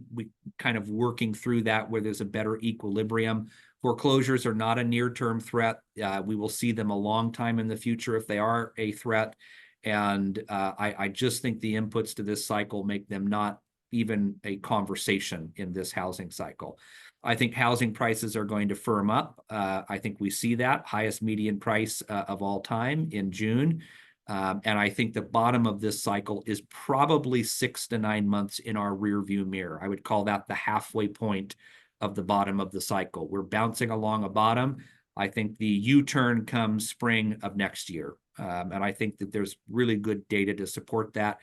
kind of working through that where there's a better equilibrium. Foreclosures are not a near-term threat. We will see them a long time in the future if they are a threat. And I just think the inputs to this cycle make them not even a conversation in this housing cycle. I think housing prices are going to firm up. I think we see that highest median price of all time in June. And I think the bottom of this cycle is probably 6 to 9 months in our rear view mirror. I would call that the halfway point of the bottom of the cycle. We're bouncing along a bottom. I think the U-turn comes spring of next year. And I think that there's really good data to support that.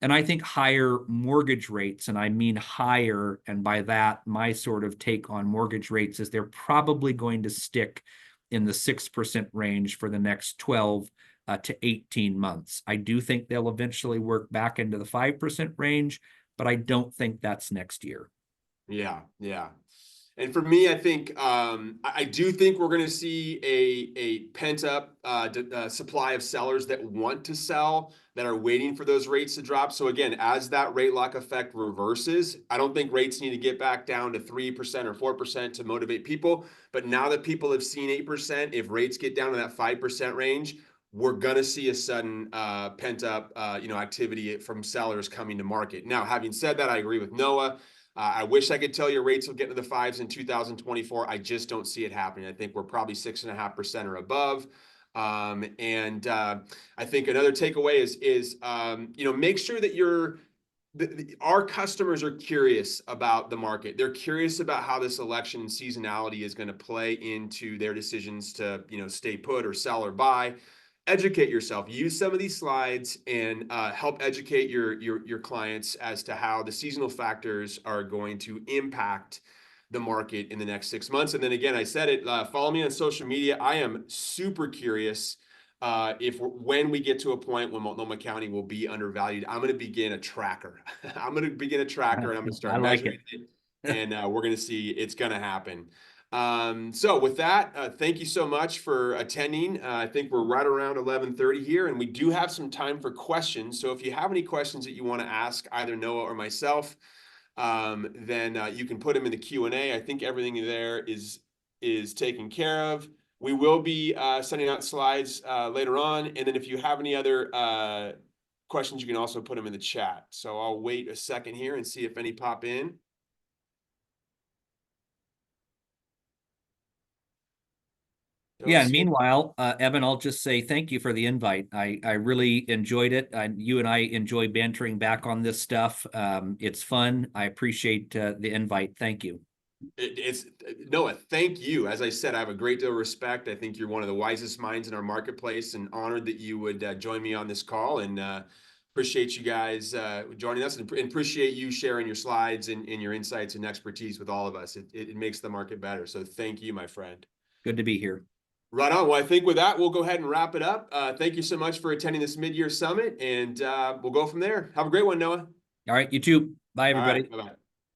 And I think higher mortgage rates, and I mean higher, and by that, my sort of take on mortgage rates is they're probably going to stick in the 6% range for the next 12 to 18 months. I do think they'll eventually work back into the 5% range, but I don't think that's next year. Yeah, yeah. And for me, I think I do think we're going to see a pent up supply of sellers that want to sell, that are waiting for those rates to drop. So again, as that rate lock effect reverses, I don't think rates need to get back down to 3% or 4% to motivate people. But now that people have seen 8%, if rates get down to that 5% range, we're gonna see a sudden pent up activity from sellers coming to market. Now, having said that, I agree with Noah. I wish I could tell you rates will get into the fives in 2024. I just don't see it happening. I think we're probably 6.5% or above. I think another takeaway is make sure that our customers are curious about the market. They're curious about how this election seasonality is going to play into their decisions to stay put or sell or buy. Educate yourself. Use some of these slides and help educate your clients as to how the seasonal factors are going to impact the market in the next 6 months. And then again, I said it, follow me on social media. I am super curious when we get to a point when Multnomah County will be undervalued. I'm going to begin a tracker. I'm going to begin a tracker, and I'm going to start measuring it. And we're going to see it's going to happen. So with that, thank you so much for attending. I think we're right around 11:30 here, and we do have some time for questions. So if you have any questions that you want to ask either Noah or myself, then you can put them in the Q&A. I think everything there is taken care of. We will be sending out slides later on, and then if you have any other questions, you can also put them in the chat. So I'll wait a second here and see if any pop in. Yeah, and meanwhile, Evan, I'll just say thank you for the invite. I really enjoyed it. You and I enjoy bantering back on this stuff. It's fun. I appreciate the invite. Thank you. It's Noah, thank you. As I said, I have a great deal of respect. I think you're one of the wisest minds in our marketplace, and honored that you would join me on this call, and appreciate you guys joining us, and appreciate you sharing your slides and your insights and expertise with all of us. It makes the market better. So thank you, my friend. Good to be here. Right on. Well, I think with that, we'll go ahead and wrap it up. Thank you so much for attending this mid-year summit, and we'll go from there. Have a great one, Noah. All right, you too. Bye, everybody. Bye-bye.